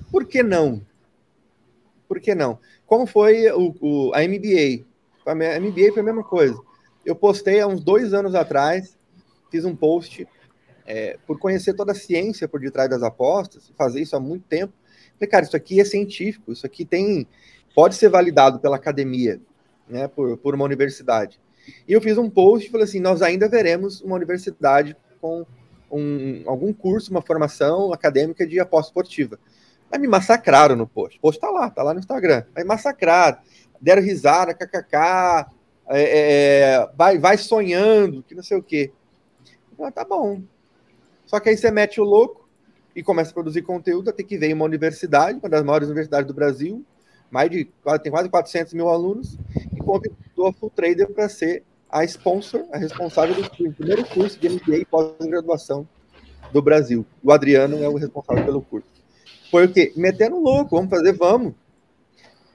por que não? Por que não? Como foi a MBA? A MBA foi a mesma coisa. Eu postei há uns 2 anos atrás, fiz um post por conhecer toda a ciência por detrás das apostas, fazer isso há muito tempo. Falei, cara, isso aqui é científico, isso aqui pode ser validado pela academia, né, por uma universidade. E eu fiz um post e falei assim, nós ainda veremos uma universidade com algum curso, uma formação acadêmica de aposta esportiva. Aí me massacraram no post. O post tá lá no Instagram. Aí massacraram, deram risada, kkk, vai sonhando, que não sei o quê. Tá bom. Só que aí você mete o louco e começa a produzir conteúdo, tem que ver uma universidade, uma das maiores universidades do Brasil, tem quase 400 mil alunos, e convidou a Full Trader para ser a sponsor, a responsável do primeiro curso de MBA e pós-graduação do Brasil. O Adriano é o responsável pelo curso. Foi o quê? Metendo louco, vamos.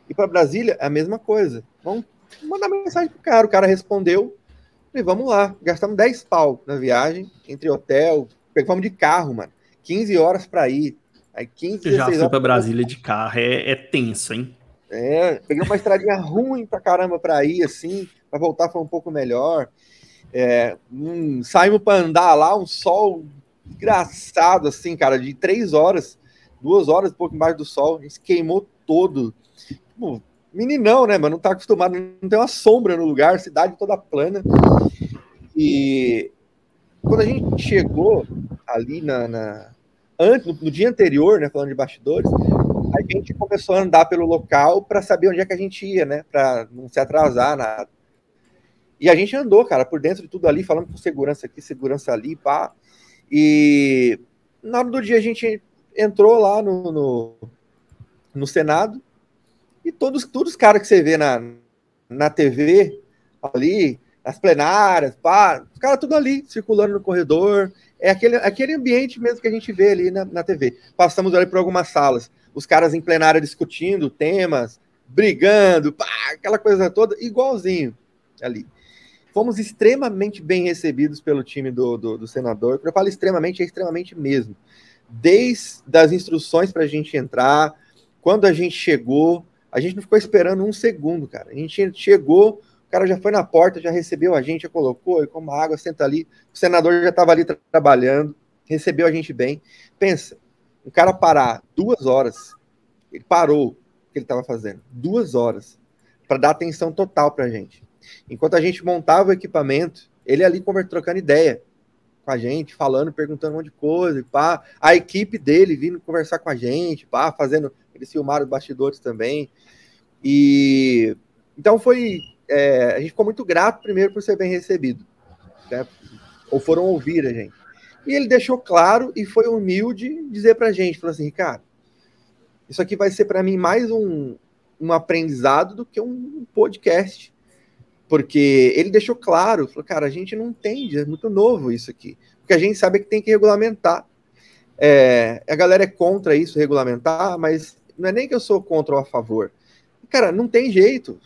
E para Brasília, a mesma coisa. Vamos mandar mensagem pro cara, o cara respondeu, e vamos lá, gastamos 10 pau na viagem, entre hotel, pegamos de carro, mano, 15 horas para ir, aí 15, Eu já fui para Brasília de carro, é tenso, hein? Peguei uma estradinha ruim pra caramba para ir, assim, para voltar foi um pouco melhor, saímos para andar lá, um sol engraçado, assim, cara, de 3 horas, 2 horas e pouco embaixo do sol, a gente queimou todo. Tipo, meninão, né, mano? Não tá acostumado, não tem uma sombra no lugar, cidade toda plana. E quando a gente chegou ali antes, no dia anterior, né, falando de bastidores, a gente começou a andar pelo local para saber onde é que a gente ia, né, para não se atrasar, nada. E a gente andou, cara, por dentro de tudo ali, falando com segurança aqui, segurança ali, pá. E na hora do dia a gente entrou lá no Senado e todos os caras que você vê na TV, ali, nas plenárias, pá, os caras tudo ali, circulando no corredor. É aquele ambiente mesmo que a gente vê ali na TV. Passamos ali por algumas salas, os caras em plenária discutindo temas, brigando, pá, aquela coisa toda, igualzinho ali. Fomos extremamente bem recebidos pelo time do senador. Quando eu falo extremamente, é extremamente mesmo. Desde as instruções para a gente entrar, quando a gente chegou, a gente não ficou esperando um segundo, cara. A gente chegou, o cara já foi na porta, já recebeu a gente, já colocou, como água, senta ali. O senador já estava ali trabalhando, recebeu a gente bem. Pensa, um cara parar 2 horas, ele parou o que ele estava fazendo, 2 horas, para dar atenção total para a gente. Enquanto a gente montava o equipamento, ele ali trocando ideia com a gente, falando, perguntando um monte de coisa, e pá. A equipe dele vindo conversar com a gente, pá, fazendo, eles filmaram os bastidores também. E então a gente ficou muito grato primeiro por ser bem recebido, né? Ou foram ouvir a gente. E ele deixou claro e foi humilde dizer pra gente, falou assim, Ricardo, isso aqui vai ser para mim mais um aprendizado do que um podcast. Porque ele deixou claro, falou, cara, a gente não entende, é muito novo isso aqui. Porque a gente sabe que tem que regulamentar. A galera é contra isso, regulamentar, mas não é nem que eu sou contra ou a favor. Cara, não tem jeito.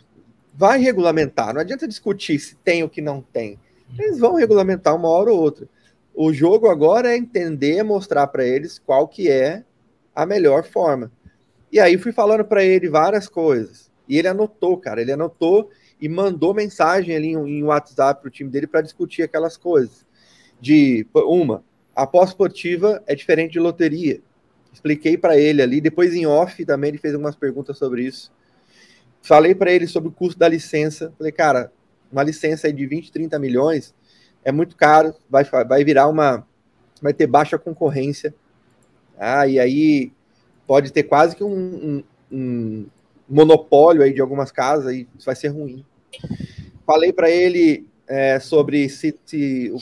Vai regulamentar. Não adianta discutir se tem ou que não tem. Eles vão regulamentar uma hora ou outra. O jogo agora é entender, mostrar para eles qual que é a melhor forma. E aí fui falando para ele várias coisas. E ele anotou, cara. Ele anotou e mandou mensagem ali em WhatsApp para o time dele para discutir aquelas coisas. A aposta esportiva é diferente de loteria. Expliquei para ele ali, depois em off também ele fez algumas perguntas sobre isso. Falei para ele sobre o custo da licença. Falei, cara, uma licença aí de 20, 30 milhões é muito caro, vai virar vai ter baixa concorrência. E aí pode ter quase que um monopólio aí de algumas casas, aí isso vai ser ruim. Falei para ele sobre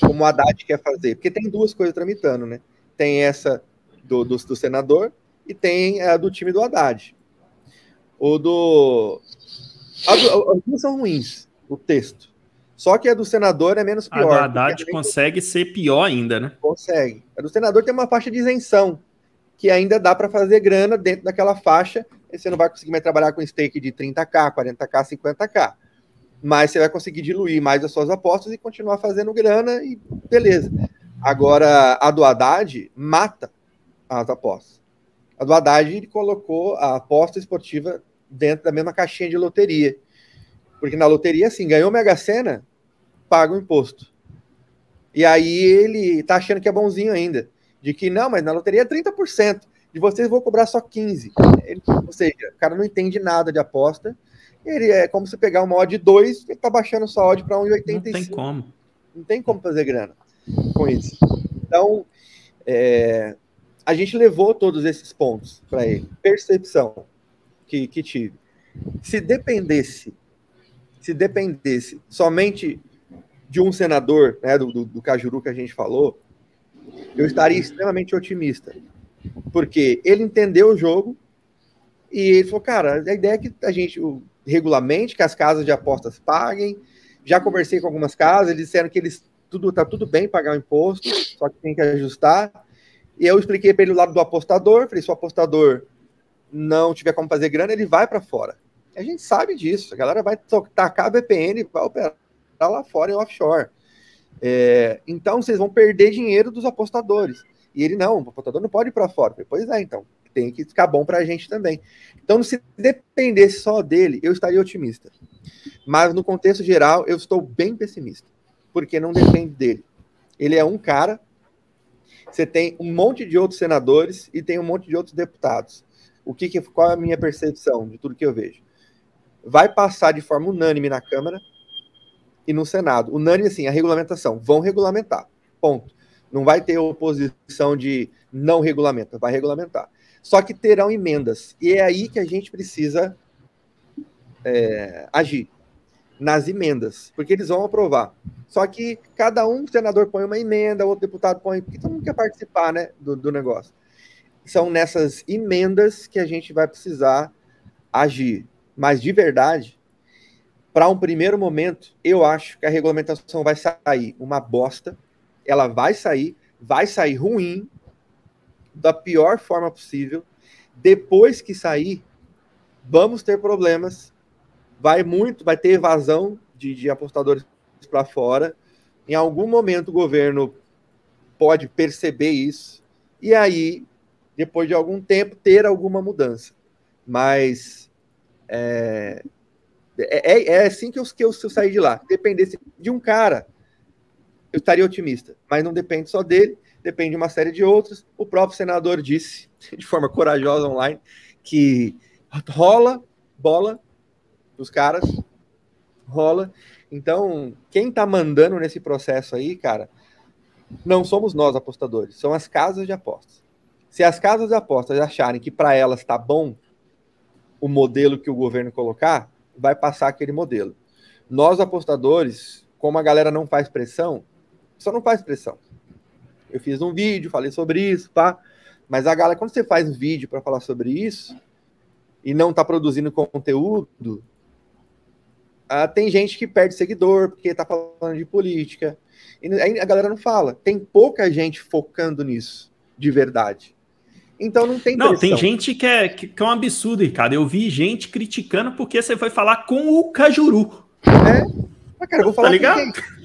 como o Haddad quer fazer, porque tem 2 coisas tramitando, né? Tem essa do senador e tem a do time do Haddad. As 2 são ruins, o texto. Só que a do senador é menos pior. A do Haddad consegue ser pior ainda, né? Consegue. A do senador tem uma faixa de isenção, que ainda dá para fazer grana dentro daquela faixa, e você não vai conseguir mais trabalhar com stake de 30k, 40k, 50k. Mas você vai conseguir diluir mais as suas apostas e continuar fazendo grana e beleza. Agora, a do Haddad mata as apostas. A do Haddad, ele colocou a aposta esportiva dentro da mesma caixinha de loteria. Porque na loteria, assim, ganhou Mega Sena, paga o imposto. E aí ele tá achando que é bonzinho ainda. De que, não, mas na loteria é 30%. De vocês vou cobrar só 15%. Ou seja, o cara não entende nada de aposta. Ele é como se pegar uma odd 2, ele tá baixando sua odd para 1,85. Não tem como. Não tem como fazer grana com isso. Então, a gente levou todos esses pontos para ele. Percepção que tive. Se dependesse somente de um senador, né, do Cajuru que a gente falou, eu estaria extremamente otimista. Porque ele entendeu o jogo e ele falou, cara, a ideia é que a gente regulamente, que as casas de apostas paguem. Já conversei com algumas casas, eles disseram que tá tudo bem pagar o imposto, só que tem que ajustar. E eu expliquei para ele o lado do apostador, falei, se o apostador não tiver como fazer grana, ele vai para fora. A gente sabe disso, a galera vai tacar a VPN e vai operar lá fora em offshore. Então, vocês vão perder dinheiro dos apostadores. E ele, não, o apostador não pode ir para fora. Falei, pois é, então, tem que ficar bom para a gente também. Então, se dependesse só dele, eu estaria otimista. Mas, no contexto geral, eu estou bem pessimista, porque não depende dele. Ele é um cara, você tem um monte de outros senadores e tem um monte de outros deputados. Qual é a minha percepção de tudo que eu vejo? Vai passar de forma unânime na Câmara e no Senado. Unânime, assim, a regulamentação. Vão regulamentar. Ponto. Não vai ter oposição de não regulamenta, vai regulamentar. Só que terão emendas. E é aí que a gente precisa agir. Nas emendas. Porque eles vão aprovar. Só que cada senador põe uma emenda, outro deputado põe... Porque todo mundo quer participar, né, do negócio. São nessas emendas que a gente vai precisar agir. Mas, de verdade, para um primeiro momento, eu acho que a regulamentação vai sair uma bosta. Ela vai sair ruim, da pior forma possível. Depois que sair, vamos ter problemas. Vai ter evasão de apostadores para fora. Em algum momento o governo pode perceber isso. E aí, depois de algum tempo, ter alguma mudança. Mas é assim que eu saí de lá. Dependesse de um cara, eu estaria otimista. Mas não depende só dele, depende de uma série de outros. O próprio senador disse, de forma corajosa online, que rola bola dos caras, rola. Então, quem tá mandando nesse processo aí, cara, não somos nós apostadores, são as casas de apostas. Se as casas de apostas acharem que para elas tá bom o modelo que o governo colocar, vai passar aquele modelo. Nós apostadores, como a galera não faz pressão, só não faz pressão. Eu fiz um vídeo, falei sobre isso, tá? Mas a galera, quando você faz um vídeo para falar sobre isso e não tá produzindo conteúdo, tem gente que perde seguidor porque tá falando de política. E aí a galera não fala. Tem pouca gente focando nisso, de verdade. Então não tem pressão. Não, tem gente que é um absurdo, Ricardo. Eu vi gente criticando porque você foi falar com o Cajuru. Mas, cara, eu vou falar ligado? com quem?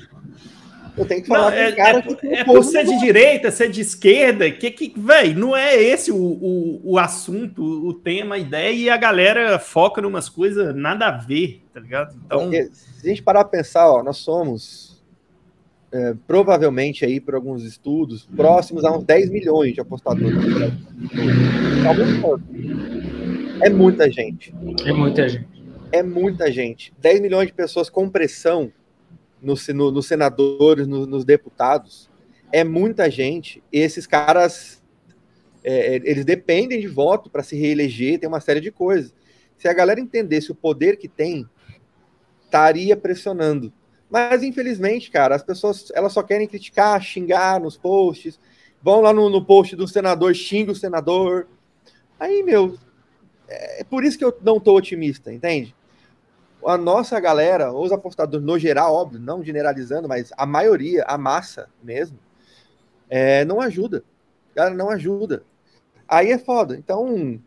Eu tenho que falar com o cara que por ser de direita, ser de esquerda, velho, não é esse o assunto, o tema, a ideia, e a galera foca em umas coisas nada a ver, tá ligado? Então, se a gente parar pra pensar, nós somos provavelmente aí, por alguns estudos, próximos a uns 10 milhões de apostadores. É muita gente. É muita gente. É muita gente. 10 milhões de pessoas com pressão nos senadores, nos deputados, é muita gente. Esses caras, eles dependem de voto para se reeleger, tem uma série de coisas. Se a galera entendesse o poder que tem, estaria pressionando. Mas, infelizmente, cara, as pessoas elas só querem criticar, xingar nos posts, vão lá no post do senador, xinga o senador. Aí, é por isso que eu não estou otimista, entende? A nossa galera, os apostadores no geral, óbvio, não generalizando, mas a maioria, a massa mesmo, não ajuda. Galera, não ajuda. Aí é foda. Então,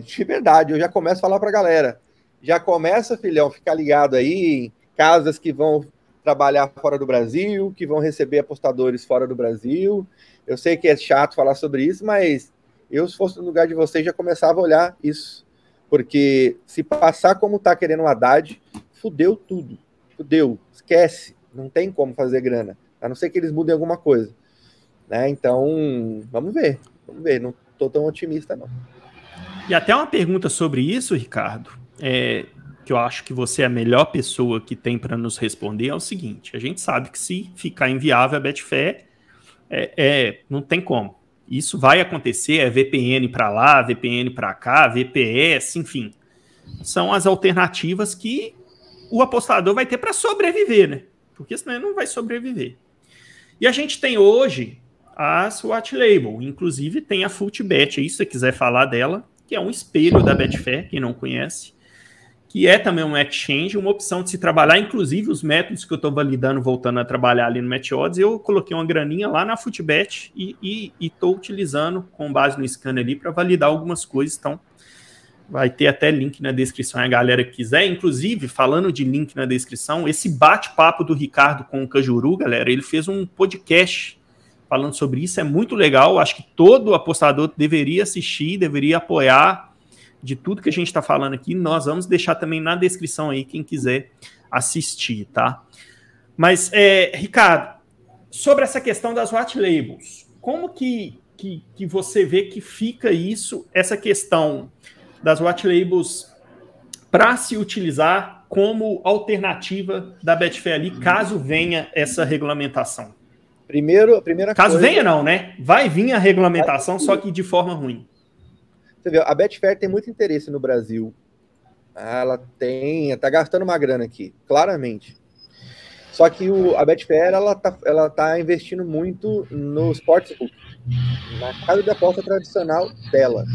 de verdade, eu já começo a falar pra galera. Já começa, filhão, ficar ligado aí em casas que vão trabalhar fora do Brasil, que vão receber apostadores fora do Brasil. Eu sei que é chato falar sobre isso, mas eu, se fosse no lugar de vocês, já começava a olhar isso. Porque se passar como tá querendo o Haddad, fudeu tudo. Fudeu. Esquece. Não tem como fazer grana. A não ser que eles mudem alguma coisa. Né? Então, vamos ver. Vamos ver. Não tô tão otimista, não. E até uma pergunta sobre isso, Ricardo, que eu acho que você é a melhor pessoa que tem para nos responder, é o seguinte. A gente sabe que se ficar inviável a Betfair, não tem como. Isso vai acontecer, VPN para lá, VPN para cá, VPS, enfim. São as alternativas que o apostador vai ter para sobreviver, né? Porque senão ele não vai sobreviver. E a gente tem hoje as White Label, inclusive tem a Footbet, aí se você quiser falar dela, que é um espelho da Betfair, quem não conhece, que é também um exchange, uma opção de se trabalhar, inclusive os métodos que eu estou validando, voltando a trabalhar ali no Match Odds, eu coloquei uma graninha lá na Footbet e estou utilizando com base no scan ali para validar algumas coisas, então vai ter até link na descrição, a galera que quiser, inclusive, falando de link na descrição, esse bate-papo do Ricardo com o Cajuru, galera, ele fez um podcast falando sobre isso, é muito legal, acho que todo apostador deveria assistir, deveria apoiar, de tudo que a gente está falando aqui, nós vamos deixar também na descrição aí, quem quiser assistir, tá? Mas, Ricardo, sobre essa questão das white labels, como que você vê que fica isso, essa questão das white labels para se utilizar como alternativa da Betfair ali, caso venha essa regulamentação? Primeira caso coisa, venha não, né? Vai vir a regulamentação, só que de forma ruim. Você vê, a Betfair tem muito interesse no Brasil. Ela tá gastando uma grana aqui, claramente. Só que a Betfair, ela tá investindo muito no sportsbook, na casa de aposta tradicional dela.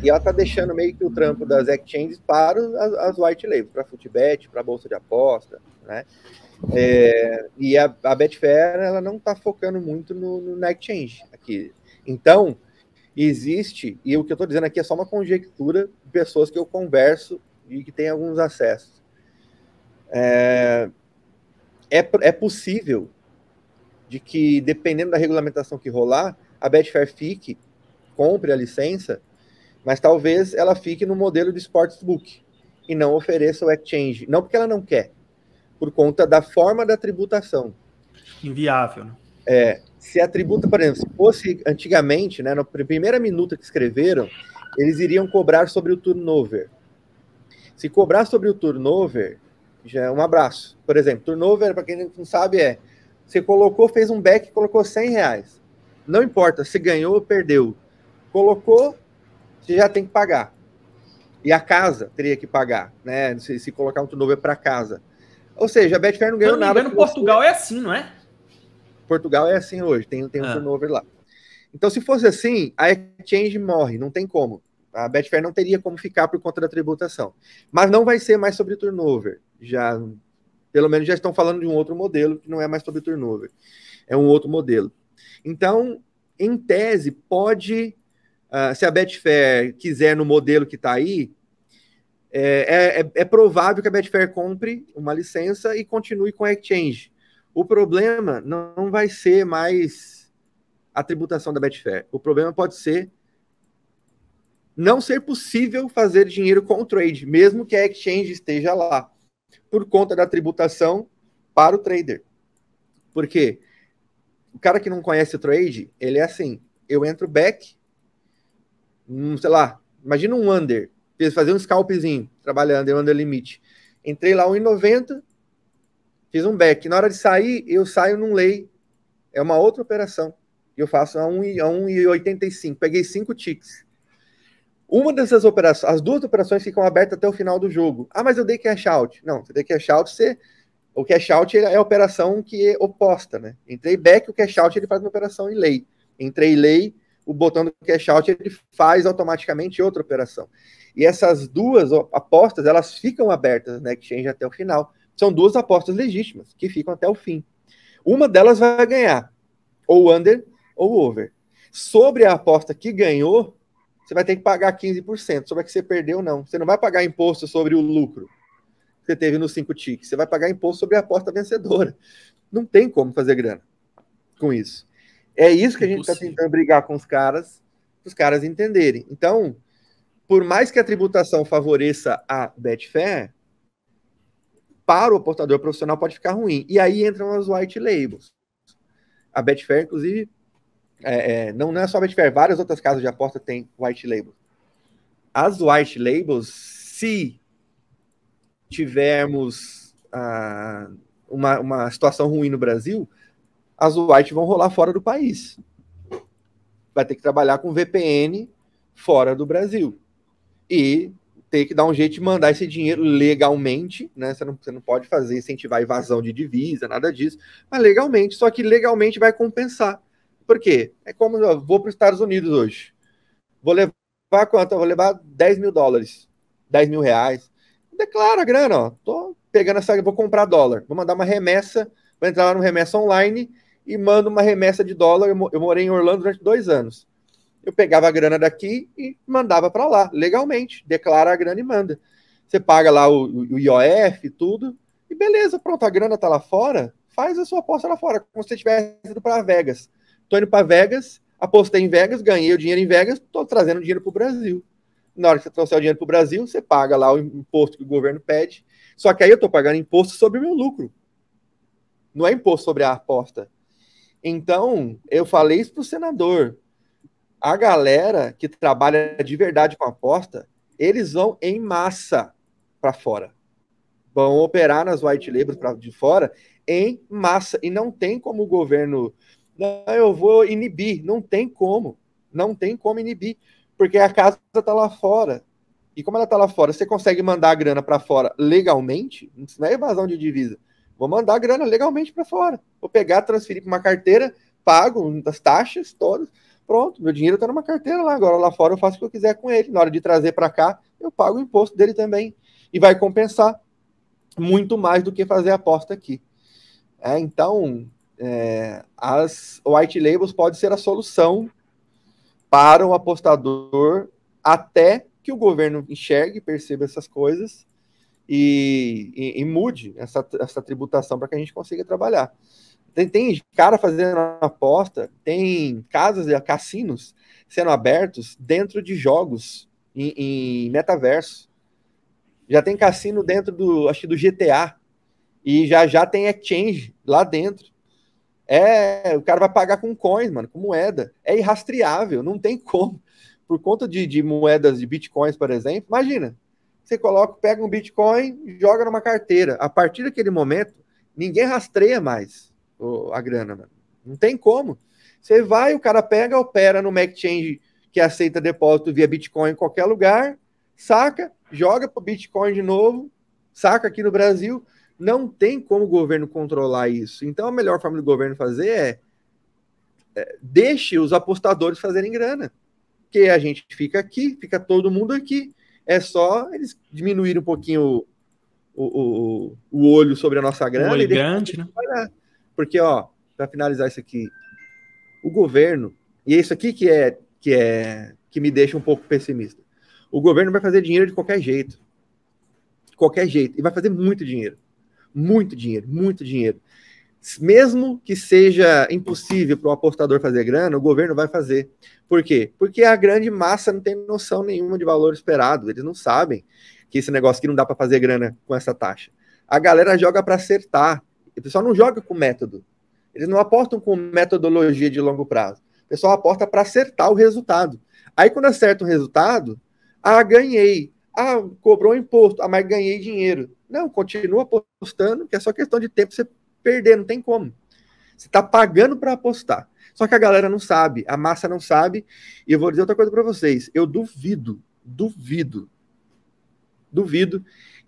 E ela tá deixando meio que o trampo das exchanges para as white labels, para Futbet, para bolsa de aposta, né? E a Betfair, ela não tá focando muito na exchange aqui. Então, existe, e o que eu tô dizendo aqui é só uma conjectura de pessoas que eu converso e que tem alguns acessos. É possível de que, dependendo da regulamentação que rolar, a Betfair compre a licença, mas talvez ela fique no modelo de sportsbook e não ofereça o exchange. Não porque ela não quer, por conta da forma da tributação. Inviável, né? Se a tributa, por exemplo, se fosse antigamente, né, na primeira minuta que escreveram, eles iriam cobrar sobre o turnover. Se cobrar sobre o turnover, já é um abraço. Por exemplo, turnover, para quem não sabe, você fez um back, colocou R$100. Não importa se ganhou ou perdeu. Colocou, você já tem que pagar. E a casa teria que pagar, né? Se colocar um turnover para casa. Ou seja, a Betfair não ganhou nada. No Portugal é assim, não é? Portugal é assim hoje, tem um turnover lá. Então, se fosse assim, a exchange morre, não tem como. A Betfair não teria como ficar por conta da tributação. Mas não vai ser mais sobre turnover. Pelo menos já estão falando de um outro modelo que não é mais sobre turnover. É um outro modelo. Então, em tese, pode, se a Betfair quiser no modelo que está aí, é provável que a Betfair compre uma licença e continue com a exchange. O problema não vai ser mais a tributação da Betfair. O problema pode ser não ser possível fazer dinheiro com o trade, mesmo que a exchange esteja lá, por conta da tributação para o trader. Por quê? O cara que não conhece o trade, ele é assim, eu entro back, sei lá, imagina um under, fazer um scalpzinho, trabalhando em under limite. Entrei lá 1,90, fiz um back. Na hora de sair, eu saio num lay. É uma outra operação. Eu faço a 1,85. Peguei 5 ticks. Uma dessas operações, as duas operações ficam abertas até o final do jogo. Ah, mas eu dei cash out. Não, você dei cash out, o cash out é a operação que é oposta, né? Entrei back, o cash out ele faz uma operação em lay. Entrei lay, o botão do cash out ele faz automaticamente outra operação. E essas duas apostas, elas ficam abertas na exchange até o final. São duas apostas legítimas, que ficam até o fim. Uma delas vai ganhar, ou under ou over. Sobre a aposta que ganhou, você vai ter que pagar 15%. Sobre a que você perdeu, não. Você não vai pagar imposto sobre o lucro que você teve nos 5 ticks. Você vai pagar imposto sobre a aposta vencedora. Não tem como fazer grana com isso. É isso que a gente está tentando brigar com os caras, para os caras entenderem. Então, por mais que a tributação favoreça a Betfair, para o apostador profissional pode ficar ruim. E aí entram as white labels. A Betfair, inclusive, não é só a Betfair, várias outras casas de aposta têm white labels. As white labels, se tivermos uma situação ruim no Brasil, as white vão rolar fora do país. Vai ter que trabalhar com VPN fora do Brasil. E ter que dar um jeito de mandar esse dinheiro legalmente, né? Você não pode incentivar invasão de divisa, nada disso, mas legalmente. Só que legalmente vai compensar. Por quê? É como eu vou para os Estados Unidos hoje. Vou levar quanto? Eu vou levar $10 mil, R$10 mil. Declara a grana, ó. Tô pegando vou comprar dólar. Vou mandar uma remessa, vou entrar lá no remessa online e mando uma remessa de dólar. Eu morei em Orlando durante 2 anos. Eu pegava a grana daqui e mandava para lá, legalmente. Declara a grana e manda. Você paga lá o IOF e tudo, e beleza, pronto, a grana tá lá fora, faz a sua aposta lá fora, como se você tivesse ido para Vegas. Tô indo para Vegas, apostei em Vegas, ganhei o dinheiro em Vegas, tô trazendo dinheiro pro Brasil. Na hora que você trouxer o dinheiro pro Brasil, você paga lá o imposto que o governo pede, só que aí eu tô pagando imposto sobre o meu lucro. Não é imposto sobre a aposta. Então, eu falei isso para o senador. A galera que trabalha de verdade com aposta, eles vão em massa para fora. Vão operar nas white labels de fora em massa. E não tem como o governo... Não, eu vou inibir. Não tem como. Não tem como inibir. Porque a casa está lá fora. E como ela está lá fora, você consegue mandar a grana para fora legalmente? Isso não é evasão de divisa. Vou mandar a grana legalmente para fora. Vou pegar, transferir para uma carteira, pago as taxas todas. Pronto, meu dinheiro está numa carteira lá. Agora lá fora eu faço o que eu quiser com ele. Na hora de trazer para cá, eu pago o imposto dele também. E vai compensar muito mais do que fazer aposta aqui. Então, as white labels pode ser a solução para o apostador até que o governo enxergue, perceba essas coisas e mude essa tributação para que a gente consiga trabalhar. Tem cara fazendo aposta, tem casas, cassinos sendo abertos dentro de jogos em metaverso. Já tem cassino dentro do GTA e já tem exchange lá dentro. O cara vai pagar com coins, mano, com moeda. É irrastreável, não tem como. Por conta de moedas de bitcoins, por exemplo, imagina, você pega um bitcoin e joga numa carteira. A partir daquele momento, ninguém rastreia mais a grana, mano. Não tem como. Você vai, o cara pega, opera numa exchange que aceita depósito via bitcoin em qualquer lugar, saca, joga pro bitcoin de novo, saca aqui no Brasil. Não tem como o governo controlar isso. Então, a melhor forma do governo fazer deixe os apostadores fazerem grana. Porque a gente fica aqui, fica todo mundo aqui. É só eles diminuírem um pouquinho o olho sobre a nossa grana. O olho grande, né? Porque, para finalizar isso aqui, o governo, e é isso aqui que me deixa um pouco pessimista. O governo vai fazer dinheiro de qualquer jeito. De qualquer jeito. E vai fazer muito dinheiro. Muito dinheiro, muito dinheiro. Mesmo que seja impossível para o apostador fazer grana, o governo vai fazer. Por quê? Porque a grande massa não tem noção nenhuma de valor esperado. Eles não sabem que esse negócio aqui não dá para fazer grana com essa taxa. A galera joga para acertar. O pessoal não joga com método. Eles não apostam com metodologia de longo prazo. O pessoal aposta para acertar o resultado. Aí quando acerta o resultado, ganhei. Cobrou imposto. Mas ganhei dinheiro. Não, continua apostando, que é só questão de tempo você perder, não tem como. Você está pagando para apostar. Só que a galera não sabe, a massa não sabe. E eu vou dizer outra coisa para vocês. Eu duvido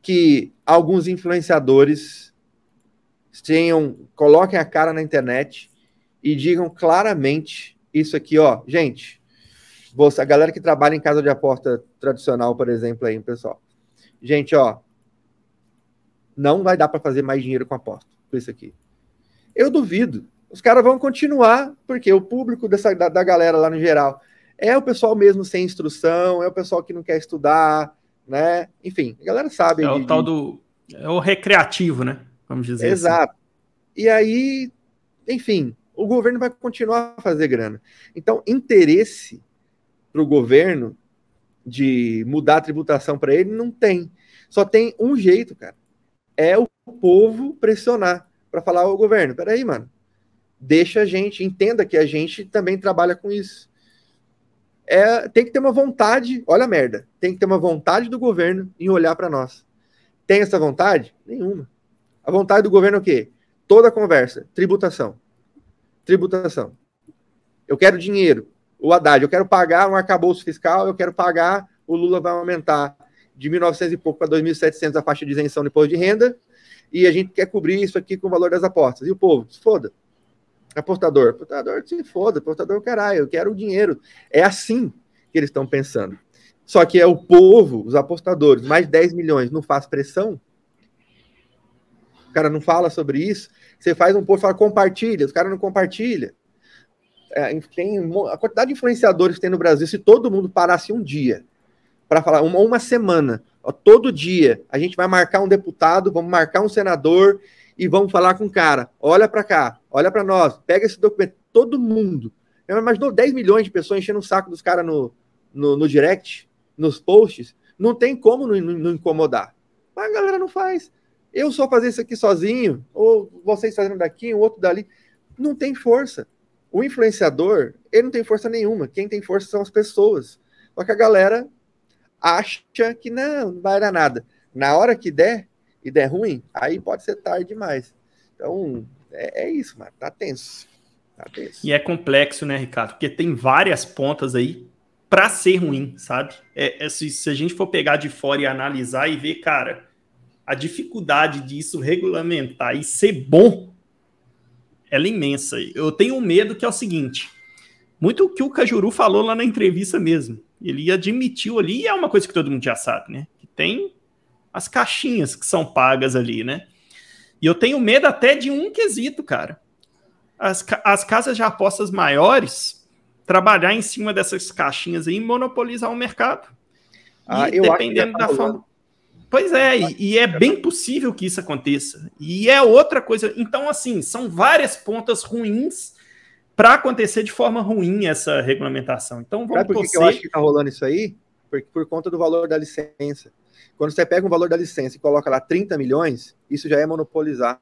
que alguns influenciadores coloquem a cara na internet e digam claramente isso aqui, gente. A galera que trabalha em casa de aposta tradicional, por exemplo, aí, pessoal. Gente, não vai dar para fazer mais dinheiro com aposta com isso aqui. Eu duvido. Os caras vão continuar, porque o público da galera lá no geral é o pessoal mesmo sem instrução, é o pessoal que não quer estudar, né? Enfim, a galera sabe. O tal do... É o recreativo, né? Vamos dizer assim. Exato. E aí, enfim, o governo vai continuar a fazer grana. Então, interesse para o governo de mudar a tributação para ele não tem. Só tem um jeito, cara. É o povo pressionar para falar ao governo, peraí, mano, deixa a gente, entenda que a gente também trabalha com isso. Tem que ter uma vontade, olha a merda, tem que ter uma vontade do governo em olhar para nós. Tem essa vontade? Nenhuma. A vontade do governo é o quê? Toda a conversa, tributação. Eu quero dinheiro. O Haddad, eu quero pagar um arcabouço fiscal, eu quero pagar, o Lula vai aumentar de 1.900 e pouco para 2.700 a faixa de isenção do imposto de renda, e a gente quer cobrir isso aqui com o valor das apostas. E o povo, se foda. Apostador se foda, apostador caralho, eu quero o dinheiro. É assim que eles estão pensando. Só que é o povo, os apostadores, mais 10 milhões, não faz pressão? O cara não fala sobre isso? Você faz um post, fala compartilha, os caras não compartilham. Tem a quantidade de influenciadores que tem no Brasil, se todo mundo parasse um dia para falar, uma semana, todo dia, a gente vai marcar um deputado, vamos marcar um senador e vamos falar com o cara, olha para cá, olha para nós, pega esse documento, todo mundo. Eu imaginou 10 milhões de pessoas enchendo o saco dos caras no direct, nos posts, não tem como não incomodar. Mas a galera não faz. Eu só fazer isso aqui sozinho, ou vocês fazendo daqui, o outro dali, não tem força. O influenciador, ele não tem força nenhuma. Quem tem força são as pessoas. Só que a galera acha que não vai dar nada. Na hora que der, e der ruim, aí pode ser tarde demais. Então, é isso, mano. Tá tenso. Tá tenso. E é complexo, né, Ricardo? Porque tem várias pontas aí para ser ruim, sabe? Se a gente for pegar de fora e analisar e ver, cara, a dificuldade disso regulamentar e ser bom, ela é imensa. Eu tenho um medo que é o seguinte, muito o que o Cajuru falou lá na entrevista mesmo. Ele admitiu ali, e é uma coisa que todo mundo já sabe, né? Que tem as caixinhas que são pagas ali, né? E eu tenho medo até de um quesito, cara. As casas de apostas maiores trabalhar em cima dessas caixinhas aí e monopolizar o mercado. E dependendo da forma... Pois é, e é bem possível que isso aconteça. E é outra coisa. Então, assim, são várias pontas ruins para acontecer de forma ruim essa regulamentação. Então, vamos torcer... Sabe por que eu acho que está rolando isso aí? Por conta do valor da licença. Quando você pega um valor da licença e coloca lá 30 milhões, isso já é monopolizar.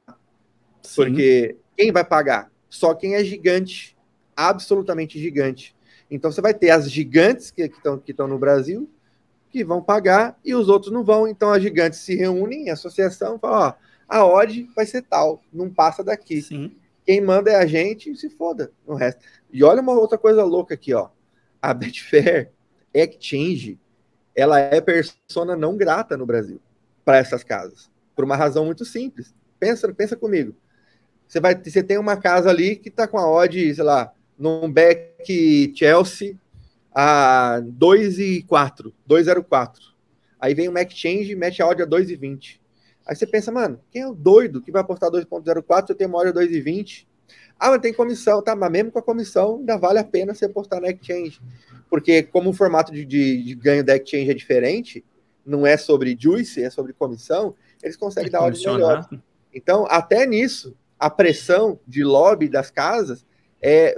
Sim. Porque quem vai pagar? Só quem é gigante. Absolutamente gigante. Então, você vai ter as gigantes que estão no Brasil, que vão pagar, e os outros não vão. Então, as gigantes se reúnem, a associação fala, ó, a odd vai ser tal, não passa daqui. Sim. Quem manda é a gente, se foda no resto. E olha uma outra coisa louca aqui, ó. A Betfair Exchange, ela é persona não grata no Brasil, para essas casas. Por uma razão muito simples. Pensa comigo. Você tem uma casa ali que está com a odd, sei lá, num back Chelsea a 2,4, 2,04. Aí vem uma exchange e mete a odd a 2,20. Aí você pensa, mano, quem é o doido que vai apostar 2,04 se eu tenho uma odd a 2,20? Ah, mas tem comissão, tá? Mas mesmo com a comissão, ainda vale a pena você apostar na exchange. Porque como o formato de ganho da exchange é diferente, não é sobre juice, é sobre comissão, eles conseguem dar odds melhores. Então, até nisso, a pressão de lobby das casas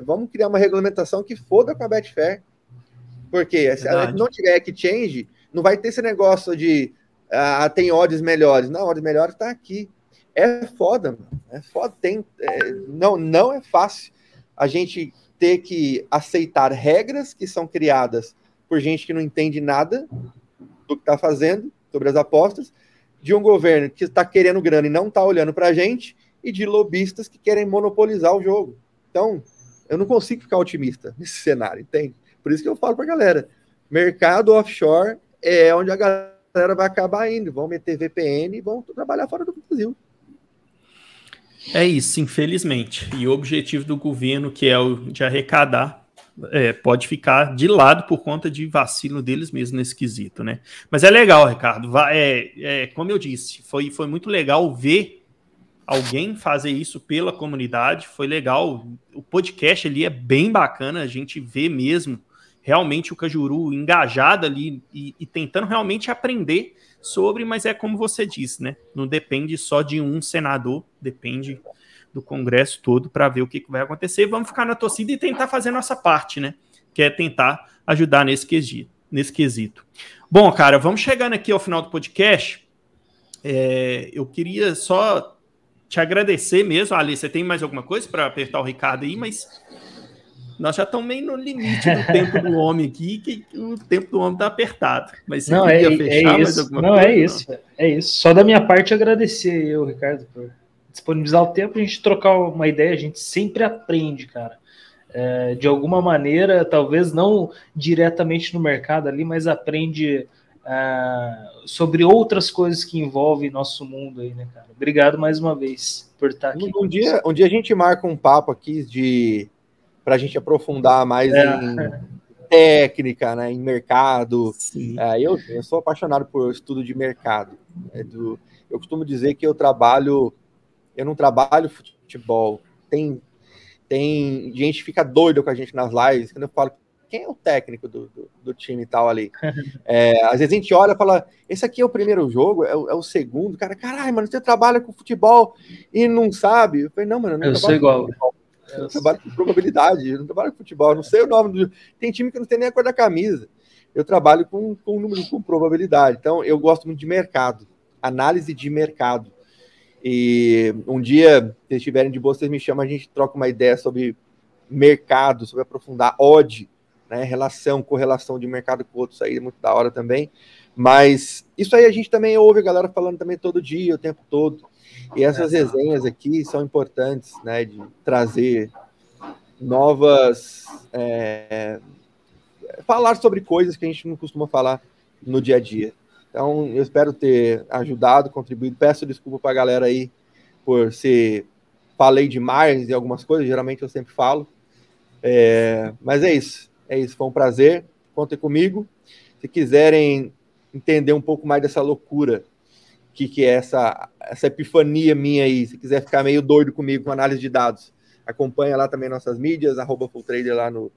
vamos criar uma regulamentação que foda com a Betfair. Porque se ela não tiver exchange, não vai ter esse negócio de tem odds melhores. Não, odds melhores tá aqui. É foda, mano. É foda. Não é fácil a gente ter que aceitar regras que são criadas por gente que não entende nada do que tá fazendo sobre as apostas, de um governo que está querendo grana e não tá olhando pra gente, e de lobistas que querem monopolizar o jogo. Então, eu não consigo ficar otimista nesse cenário, entende? Por isso que eu falo pra galera, mercado offshore é onde a galera vai acabar indo, vão meter VPN e vão trabalhar fora do Brasil. É isso, infelizmente. E o objetivo do governo, que é o de arrecadar, pode ficar de lado por conta de vacilo deles mesmos nesse quesito, né? Mas é legal, Ricardo. Como eu disse, foi muito legal ver alguém fazer isso pela comunidade, foi legal. O podcast ali é bem bacana, a gente vê mesmo realmente o Cajuru engajado ali e tentando realmente aprender sobre, mas é como você disse, né? Não depende só de um senador, depende do Congresso todo para ver o que vai acontecer. Vamos ficar na torcida e tentar fazer nossa parte, né? Que é tentar ajudar nesse quesito. Bom, cara, vamos chegando aqui ao final do podcast. Eu queria só te agradecer mesmo. Ali, você tem mais alguma coisa para apertar o Ricardo aí? Mas nós já estamos meio no limite do tempo do homem aqui, que o tempo do homem está apertado. Mas você queria fechar mais alguma coisa? É isso. Só da minha parte agradecer eu, Ricardo, por disponibilizar o tempo, a gente trocar uma ideia, a gente sempre aprende, cara. De alguma maneira, talvez não diretamente no mercado ali, mas aprende sobre outras coisas que envolvem nosso mundo aí, né, cara? Obrigado mais uma vez por estar aqui. Um dia a gente marca um papo aqui para a gente aprofundar mais em técnica, né, em mercado. Eu sou apaixonado por estudo de mercado. Eu costumo dizer que eu não trabalho futebol. Tem gente que fica doida com a gente nas lives, quando eu falo, quem é o técnico do time e tal ali? Às vezes a gente olha e fala, esse aqui é o primeiro jogo, é o segundo. Caralho, mano, você trabalha com futebol e não sabe? Eu falei, não, mano, eu sou igual. Eu trabalho com probabilidade, eu não trabalho com futebol, eu não sei o nome Tem time que não tem nem a cor da camisa. Eu trabalho com número, com probabilidade. Então, eu gosto muito de mercado, análise de mercado. E um dia, se vocês estiverem de boa, vocês me chamam, a gente troca uma ideia sobre mercado, sobre aprofundar odd, né, correlação de mercado com outros aí, é muito da hora também. Mas isso aí a gente também ouve a galera falando também todo dia, o tempo todo. E essas resenhas aqui são importantes, né, de trazer novas... falar sobre coisas que a gente não costuma falar no dia a dia. Então, eu espero ter ajudado, contribuído. Peço desculpa para a galera aí por se falei demais em algumas coisas, geralmente eu sempre falo. Mas é isso, foi um prazer, contem comigo. Se quiserem entender um pouco mais dessa loucura, que é essa epifania minha aí, se quiser ficar meio doido comigo com análise de dados, acompanha lá também nossas mídias, @fulltrader lá no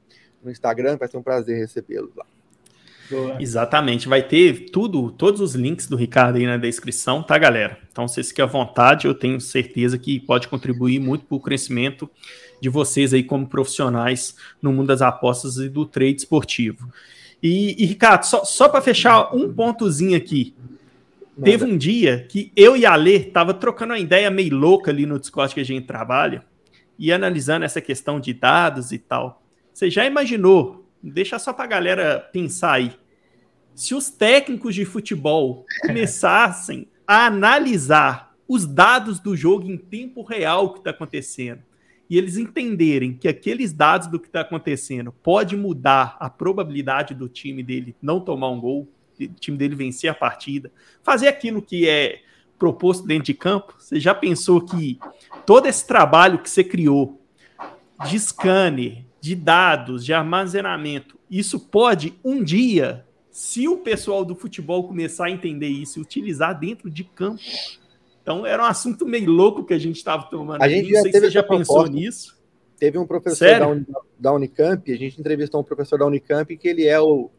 Instagram, vai ser um prazer recebê-los lá. Boa. Exatamente, vai ter todos os links do Ricardo aí na descrição, tá, galera? Então, vocês fiquem à vontade, eu tenho certeza que pode contribuir muito para o crescimento de vocês aí como profissionais no mundo das apostas e do trade esportivo. E Ricardo, só para fechar um pontozinho aqui, teve um dia que eu e a Lê tava trocando uma ideia meio louca ali no Discord que a gente trabalha e analisando essa questão de dados e tal. Você já imaginou? Deixa só para a galera pensar aí. Se os técnicos de futebol começassem a analisar os dados do jogo em tempo real que está acontecendo e eles entenderem que aqueles dados do que está acontecendo pode mudar a probabilidade do time dele não tomar um gol, do time dele vencer a partida, fazer aquilo que é proposto dentro de campo, você já pensou que todo esse trabalho que você criou de scanner, de dados, de armazenamento, isso pode um dia, se o pessoal do futebol começar a entender isso e utilizar dentro de campo. Então era um assunto meio louco que a gente estava tomando. A gente não sei se você já pensou nisso. Teve um professor da Unicamp, a gente entrevistou um professor da Unicamp que ele é o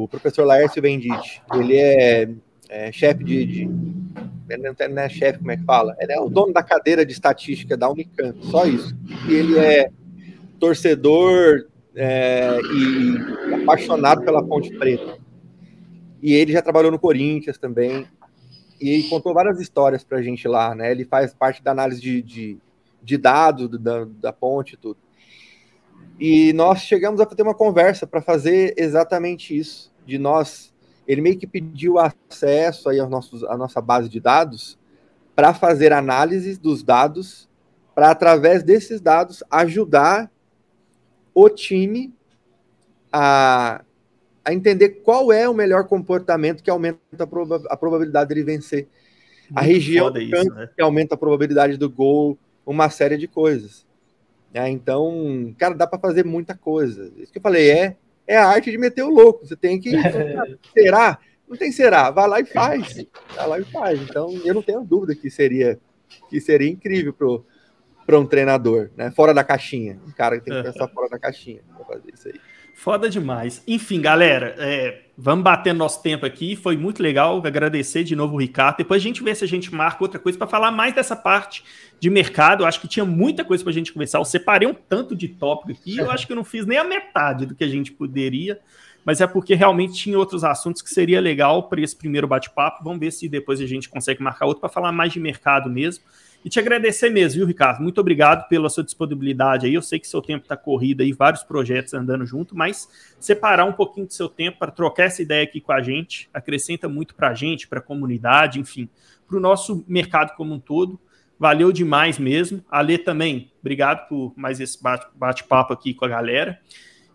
professor Laércio Venditti. Ele é chefe ele não é chefe, como é que fala? Ele é o dono da cadeira de estatística da Unicamp, só isso. E ele é torcedor e apaixonado pela Ponte Preta. E ele já trabalhou no Corinthians também. E ele contou várias histórias pra gente lá, né? Ele faz parte da análise de dados da Ponte e tudo. E nós chegamos a ter uma conversa para fazer exatamente isso. Ele meio que pediu acesso aí à nossa base de dados para fazer análises dos dados, para, através desses dados, ajudar o time a entender qual é o melhor comportamento que aumenta a probabilidade dele vencer. Muito a região do campo, né? Que aumenta a probabilidade do gol, uma série de coisas. Então, cara, dá para fazer muita coisa. Isso que eu falei, é a arte de meter o louco. Você tem que... será? Não tem será. Vai lá e faz. Então, eu não tenho dúvida que seria incrível para um treinador, né? Fora da caixinha. Um cara que tem que pensar fora da caixinha para fazer isso aí. Foda demais. Enfim, galera, vamos bater nosso tempo aqui. Foi muito legal. Agradecer de novo o Ricardo. Depois a gente vê se a gente marca outra coisa para falar mais dessa parte de mercado. Eu acho que tinha muita coisa para a gente conversar. Eu separei um tanto de tópico aqui. Eu acho que eu não fiz nem a metade do que a gente poderia. Mas é porque realmente tinha outros assuntos que seria legal para esse primeiro bate-papo. Vamos ver se depois a gente consegue marcar outro para falar mais de mercado mesmo. E te agradecer mesmo, viu, Ricardo? Muito obrigado pela sua disponibilidade aí. Eu sei que seu tempo está corrido aí, vários projetos andando junto, mas separar um pouquinho do seu tempo para trocar essa ideia aqui com a gente acrescenta muito para a gente, para a comunidade, enfim, para o nosso mercado como um todo. Valeu demais mesmo. Ale também, obrigado por mais esse bate-papo aqui com a galera.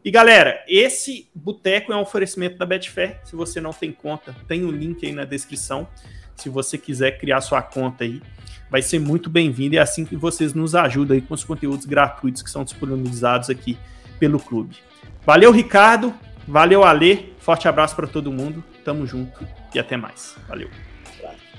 E, galera, esse boteco é um oferecimento da Betfair. Se você não tem conta, tem um link aí na descrição. Se você quiser criar sua conta aí, vai ser muito bem-vindo. É assim que vocês nos ajudam aí com os conteúdos gratuitos que são disponibilizados aqui pelo clube. Valeu, Ricardo. Valeu, Ale. Forte abraço para todo mundo. Tamo junto e até mais. Valeu.